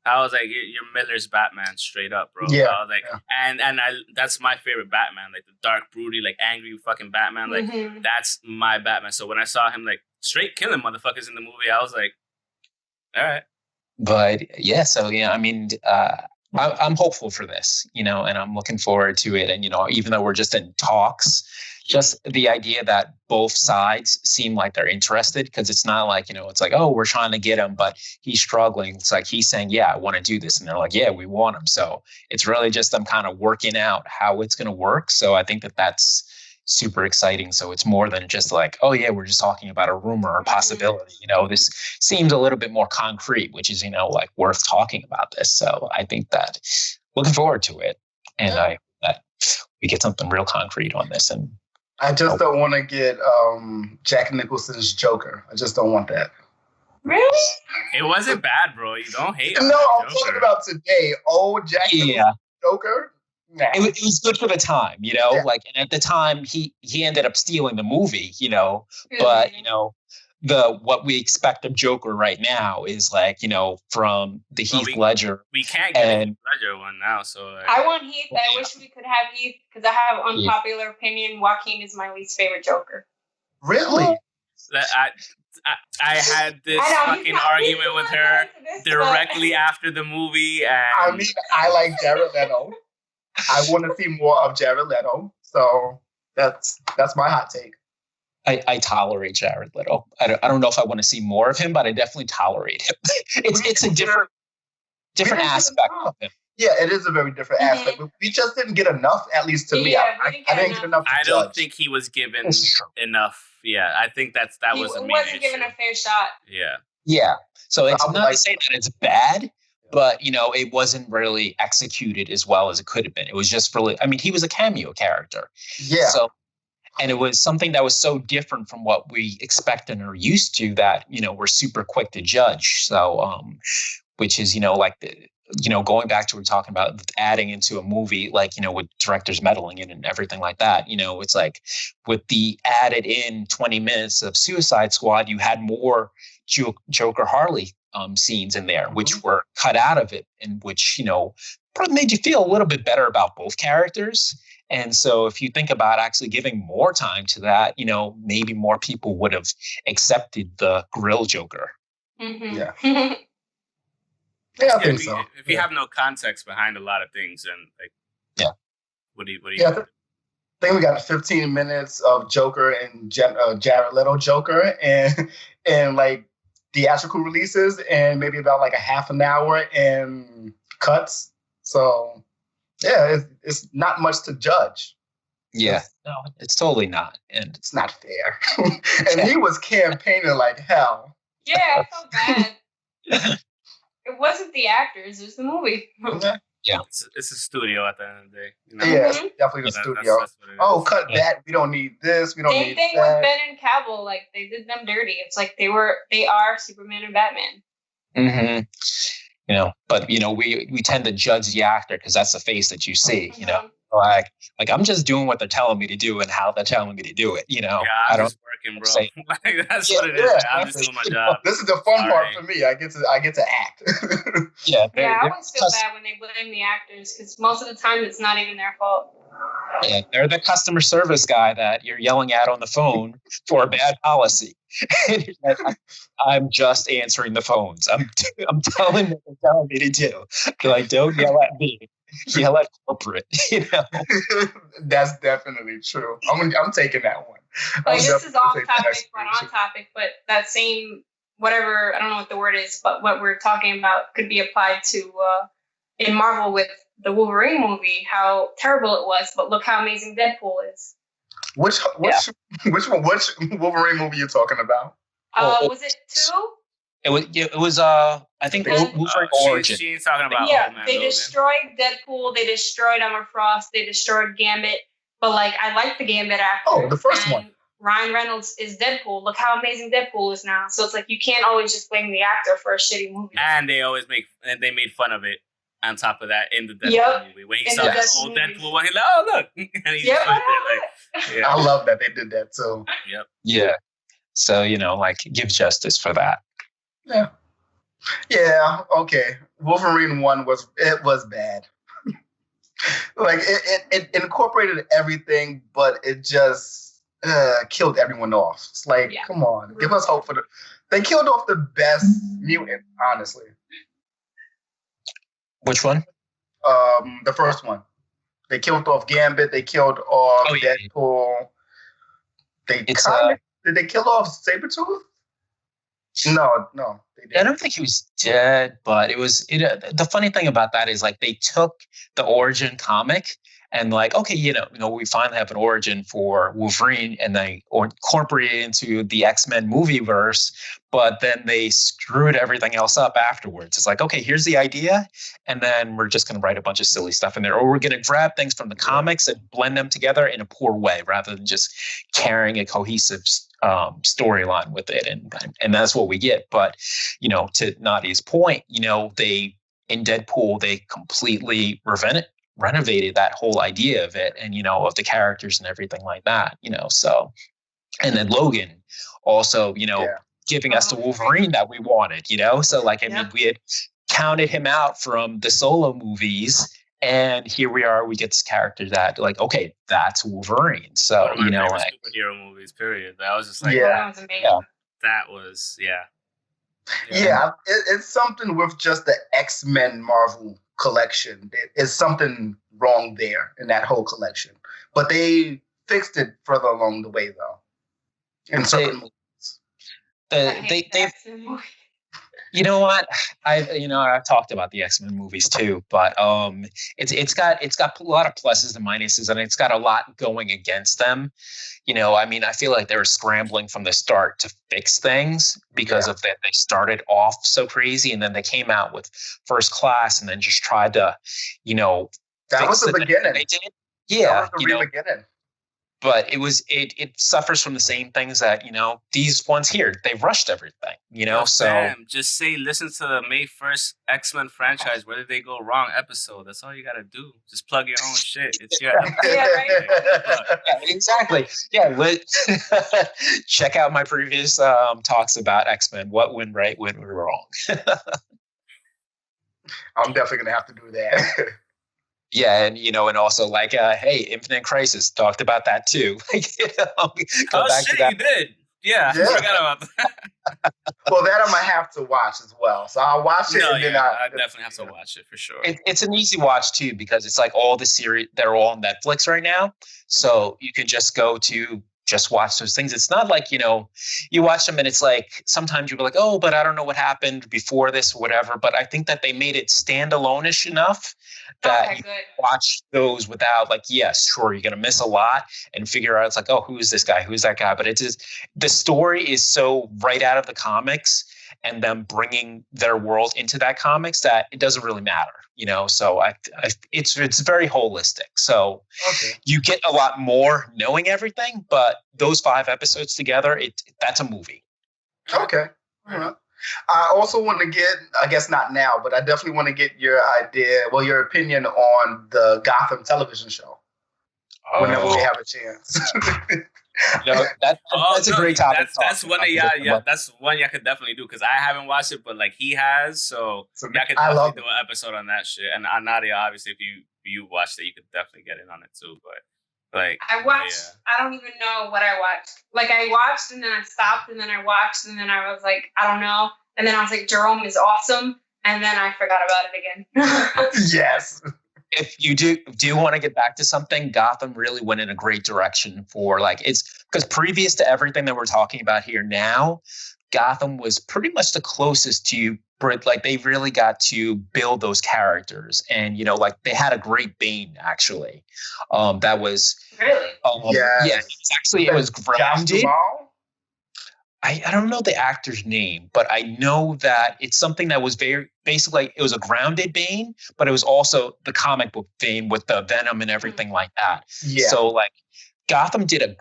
I was like, you're Miller's Batman, straight up, bro. Yeah, I was like, and that's my favorite Batman, like the dark, broody, like angry fucking Batman. Like that's my Batman. So when I saw him like straight killing motherfuckers in the movie, I was like, all right. But yeah, so yeah, I mean, I'm hopeful for this, you know, and I'm looking forward to it. And you know, even though we're just in talks, just the idea that both sides seem like they're interested, because it's not like, you know, it's like, oh, we're trying to get him, but he's struggling. It's like he's saying, yeah, I want to do this. And they're like, yeah, we want him. So it's really just them kind of working out how it's going to work. So I think that's super exciting. So it's more than just like, oh, yeah, we're just talking about a rumor or possibility. You know, this seems a little bit more concrete, which is, you know, like worth talking about this. So I think that looking forward to it. And I hope that we get something real concrete on this. And I just don't want to get Jack Nicholson's Joker. I just don't want that. Really? It wasn't bad, bro. You don't hate on No, that I'm Joker. talking about today. Old Jack Nicholson's Joker. Nah. It was good for the time, like, and at the time he ended up stealing the movie, but what we expect of Joker right now is like, from the Heath Ledger. We can't get a Heath Ledger one now, so I want Heath. I wish we could have Heath because I have unpopular opinion. Joaquin is my least favorite Joker. Really? I had this fucking argument with her directly after the movie. And I mean, I like Jared Leto. I want to see more of Jared Leto. So that's my hot take. I tolerate Jared Leto. I don't know if I want to see more of him, but I definitely tolerate him. It's a different aspect of him. Yeah, it is a very different aspect. But we just didn't get enough, at least to me. I didn't get enough to I judge. don't think he was given enough. Yeah, I think that was a main wasn't issue. given a fair shot. Yeah. So it's not to say that it's bad, but it wasn't really executed as well as it could have been. It was just really, I mean, he was a cameo character. Yeah. So, and it was something that was so different from what we expect and are used to that, we're super quick to judge. So, which is, like the, going back to what we're talking about adding into a movie, like, with directors meddling in and everything like that, it's like with the added in 20 minutes of Suicide Squad, you had more Joker Harley scenes in there, which were cut out of it, and which, probably made you feel a little bit better about both characters. And so if you think about actually giving more time to that, maybe more people would have accepted the grill Joker. Mm-hmm. Yeah. Yeah, I think so. If you have no context behind a lot of things, then what do you? I think we got 15 minutes of Joker and Jared Leto Joker, and like theatrical releases, and maybe about like a half an hour in cuts. So yeah, it's not much to judge. Yeah, no, it's totally not, and it's not fair. And he was campaigning like hell. Yeah, I felt bad. It wasn't the actors; it was the movie. Yeah, it's a studio at the end of the day. Yeah, it's definitely the studio. That's cut that. We don't need this. We don't need that. Same thing with Ben and Cavill. Like they did them dirty. It's like they are Superman and Batman. Mm-hmm. But we tend to judge the actor because that's the face that you see. Like I'm just doing what they're telling me to do and how they're telling me to do it. Yeah, I'm just working, bro. That's what it is. I'm just doing my job. This is the fun part for me. I get to act. I always feel bad when they blame the actors because most of the time it's not even their fault. Yeah, they're the customer service guy that you're yelling at on the phone for a bad policy. I'm just answering the phones. I'm telling them what they're telling me to do. They're like, don't yell at me. Yell at corporate. That's definitely true. I'm taking that one. Like, this is off topic, but on topic. But that same whatever, I don't know what the word is, but what we're talking about could be applied to in Marvel with the Wolverine movie. How terrible it was, but look how amazing Deadpool is. Which Wolverine movie you talking about? Was it 2? It was I think Wolverine Origin. She's talking about they destroyed Deadpool, they destroyed Emma Frost, they destroyed Gambit, but like I like the Gambit actor. Oh, the first one. Ryan Reynolds is Deadpool. Look how amazing Deadpool is now. So it's like you can't always just blame the actor for a shitty movie. And they made fun of it on top of that in the Deadpool movie. When he saw the old Deadpool one, he's like, oh look. And he's just right there, I love that they did that too. Yep. Yeah. So, give justice for that. Yeah. Yeah, okay. Wolverine 1 was bad. Like it incorporated everything, but it just killed everyone off. It's like, come on, give us hope they killed off the best mutant, honestly. Which one? The first one. They killed off Gambit, they killed off Deadpool. Did they kill off Sabretooth? No, they didn't. I don't think he was dead, but it was. The funny thing about that is like they took the origin comic and like, okay, we finally have an origin for Wolverine, and they incorporate it into the X-Men movie verse, but then they screwed everything else up afterwards. It's like, okay, here's the idea, and then we're just going to write a bunch of silly stuff in there, or we're going to grab things from the comics and blend them together in a poor way, rather than just carrying a cohesive storyline with it, and that's what we get. But to Nadia's point, they in Deadpool they completely renovated that whole idea of it, and of the characters and everything like that. So, and then Logan also giving us the Wolverine that we wanted. So like I mean, we had counted him out from the solo movies. And here we are. We get this character that, like, okay, that's Wolverine. So like superhero movies. Period. That was just like, that was amazing. That was It's something with just the X-Men Marvel collection. There's something wrong there in that whole collection, but they fixed it further along the way, though. In certain movies, they you know what? I've talked about the X-Men movies too, but it's got a lot of pluses and minuses, and it's got a lot going against them. I mean, I feel like they were scrambling from the start to fix things because of that. They started off so crazy, and then they came out with First Class, and then just tried to, that was the beginning. They did, yeah, that was the beginning. But it suffers from the same things that, these ones here, they rushed everything, so. Sam, just listen to the May 1st X-Men franchise, where did they go wrong episode. That's all you got to do. Just plug your own shit. It's your episode. Yeah, exactly. Yeah, check out my previous talks about X-Men. What went right, what went wrong. I'm definitely going to have to do that. Yeah, and and also like, hey, Infinite Crisis talked about that too. To that. You did. Yeah, I forgot about that. Well, that I'm gonna have to watch as well. So I'll watch it. Then I definitely have to watch it for sure. It's an easy watch too, because it's like all the series, they're all on Netflix right now, so you can just go to just watch those things. It's not like, you watch them and it's like, sometimes you'll be like, oh, but I don't know what happened before this or whatever. But I think that they made it standalone-ish enough that you can watch those without like, yes, sure, you're going to miss a lot and figure out, it's like, oh, who's this guy? Who's that guy? But it's just, the story is so right out of the comics and them bringing their world into that comics that it doesn't really matter, so it's very holistic. So you get a lot more knowing everything, but those 5 episodes together, that's a movie. Okay. All right. I also want to get, I guess not now, but I definitely want to get your your opinion on the Gotham television show. Whenever we have a chance. That's a great topic. That's one that's one y'all could definitely do, because I haven't watched it, but like he has, so y'all could definitely do an episode on that shit. And Nadia, obviously, if you watched it, you could definitely get in on it too. But like I watched, I don't even know what I watched. Like I watched and then I stopped and then I watched and then I was like, I don't know. And then I was like, Jerome is awesome. And then I forgot about it again. Yes. If you do want to get back to something, Gotham really went in a great direction for like, it's because previous to everything that we're talking about here now, Gotham was pretty much the closest to, like, they really got to build those characters. And, like they had a great Bane, actually. That was really, it was grounded. I don't know the actor's name, but I know that it's something that was very basically, it was a grounded Bane, but it was also the comic book Bane with the Venom and everything like that. Yeah. So like Gotham did a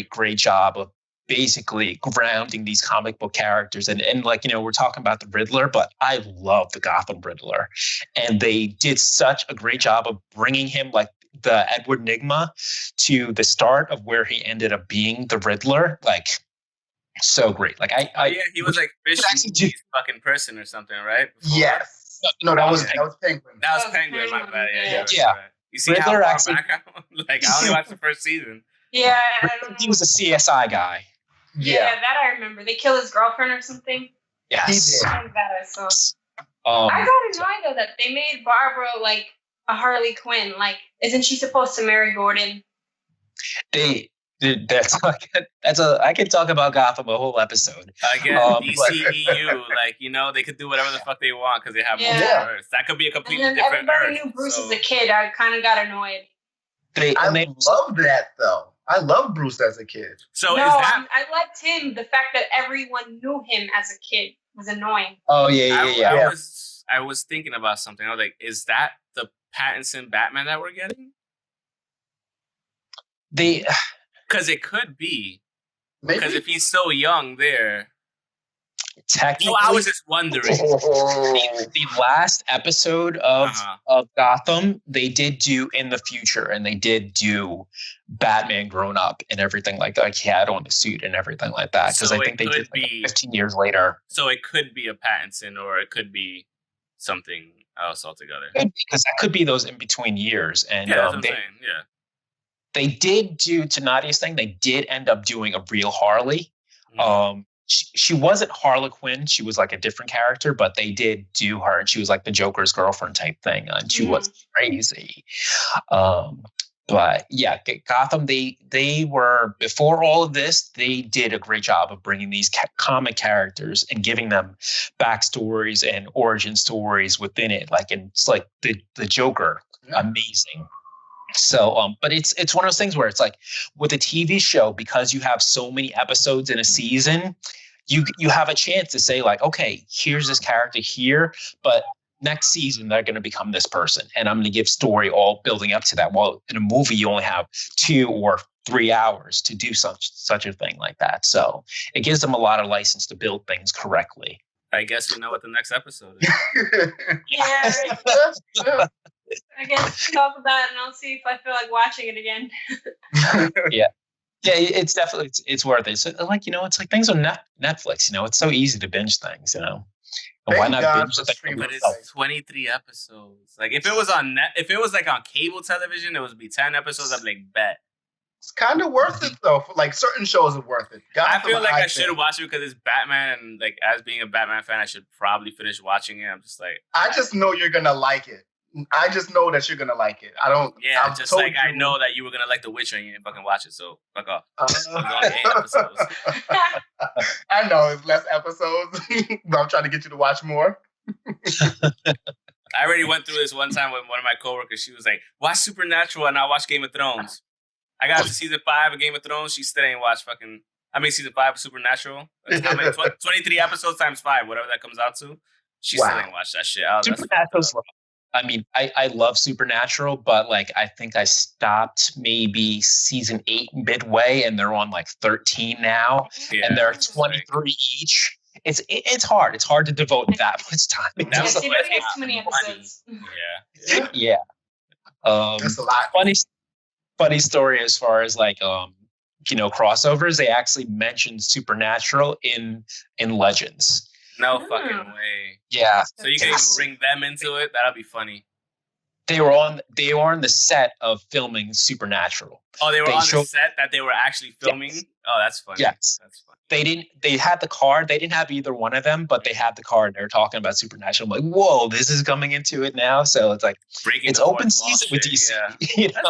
great job of basically grounding these comic book characters. And like, we're talking about the Riddler, but I love the Gotham Riddler. And they did such a great job of bringing him like the Edward Nygma to the start of where he ended up being the Riddler. Like, so great. Like he was like Fish fucking person or something, right? Before? Yes. No, that was Penguin. That was Penguin. My bad. Yeah. Right. You see Riddler how far back like I only watched the first season. Yeah, he was a CSI guy. Yeah, that I remember. They killed his girlfriend or something. Yes. That I saw. I got annoyed though that they made Barbara like a Harley Quinn. Like, isn't she supposed to marry Gordon? I could talk about Gotham a whole episode. Again, DCEU, like, they could do whatever the fuck they want because they have multiple Earths. That could be a completely different Earth. Everybody knew Bruce as a kid. I kind of got annoyed. I love that though. I loved Bruce as a kid. So no, is that? I liked him. The fact that everyone knew him as a kid was annoying. Oh yeah. I was thinking about something. I was like, is that the Pattinson Batman that we're getting? Because it could be. Because if he's so young there. Technically, I was just wondering. The last episode of Gotham, they did do in the future, and they did do Batman grown up and everything like that. Like he had on the suit and everything like that. Because I think they did like 15 years later. So it could be a Pattinson, or it could be something else altogether. Because that could be those in between years. And yeah, that's what I'm saying. Yeah. They did do, to Nadia's thing, they did end up doing a real Harley. Mm-hmm. She wasn't Harlequin. She was like a different character, but they did do her, and she was like the Joker's girlfriend type thing, and she was crazy. But yeah, Gotham, they were, before all of this, they did a great job of bringing these comic characters and giving them backstories and origin stories within it. Like, and it's like the Joker, amazing. So, but it's one of those things where it's like with a TV show, because you have so many episodes in a season, you have a chance to say like, okay, here's this character here, but next season they're going to become this person, and I'm going to give story all building up to that. Well, in a movie, you only have 2 or 3 hours to do such a thing like that. So it gives them a lot of license to build things correctly. I guess we know what the next episode is. Yeah. I guess talk about it, and I'll see if I feel like watching it again. Yeah, it's definitely it's worth it. So, like, it's like things on Netflix. It's so easy to binge things. And why not binge things? But it's 23 episodes. Like if it was if it was like on cable television, it would be 10 episodes. I'd be like, bet. It's kind of worth it though. For, like certain shows are worth it. I feel like I should watch it because it's Batman, and like as being a Batman fan, I should probably finish watching it. I'm just like, I just know you're gonna like it. I just know that you're gonna like it. I don't. Yeah, I've just like I know that you were gonna like The Witcher and you didn't fucking watch it, so fuck off. There's only 8 episodes. I know it's less episodes, but I'm trying to get you to watch more. I already went through this one time with one of my coworkers. She was like, "Watch Supernatural and I watch Game of Thrones." I got to season 5 of Game of Thrones. She still ain't watched season 5 of Supernatural. That's how many, 23 episodes times 5, whatever that comes out to. She still ain't watched that shit. Supernatural's I mean, I love Supernatural, but like I think I stopped maybe season 8 midway, and they're on like 13 now, and they're 23 each. It's hard. It's hard to devote that much time. Yes, too many episodes. Yeah. That's a lot. Funny story as far as like crossovers. They actually mentioned Supernatural in Legends. No fucking way. Yeah. So you can even bring them into it? That'll be funny. They were on the set of filming Supernatural. Oh, they were on the set that they were actually filming? Yes. Oh, that's funny. Yes. That's funny. They had the card. They didn't have either one of them, but they had the card. They were talking about Supernatural. I'm like, whoa, this is coming into it now. So it's like, it's open season with DC. Yeah. That's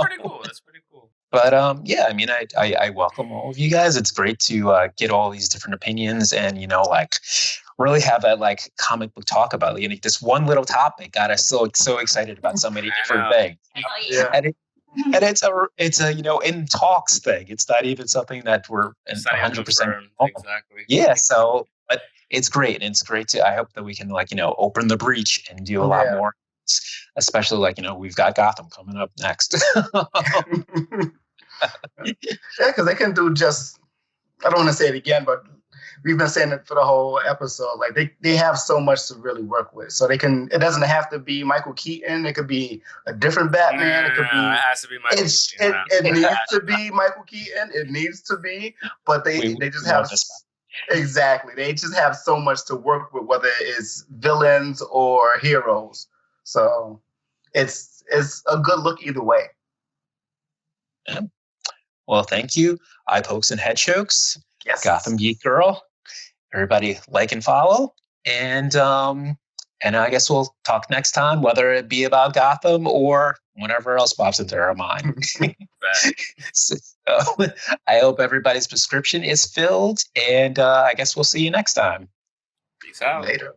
pretty cool. But yeah, I mean, I welcome all of you guys. It's great to get all these different opinions and, like really have that like comic book talk about it. This one little topic got us so excited about so many different things. Yeah. And it's a in talks thing. It's not even something that we're 100%. Exactly. Yeah. So, but it's great. And it's great I hope that we can open the breach and do a lot more, especially like, we've got Gotham coming up next. Yeah. Cause they can do I don't want to say it again, but we've been saying it for the whole episode. Like they have so much to really work with. So it doesn't have to be Michael Keaton. It could be a different Batman. It could be. It has to be Michael Keaton. It needs to be Michael Keaton. It needs to be. But they just have exactly. They just have so much to work with, whether it's villains or heroes. So it's a good look either way. Yeah. Well, thank you. Eye pokes and head chokes. Yes. Gotham Geek Girl. Everybody like and follow. And I guess we'll talk next time, whether it be about Gotham or whatever else pops into our mind. So, I hope everybody's prescription is filled, and I guess we'll see you next time. Peace out. Later.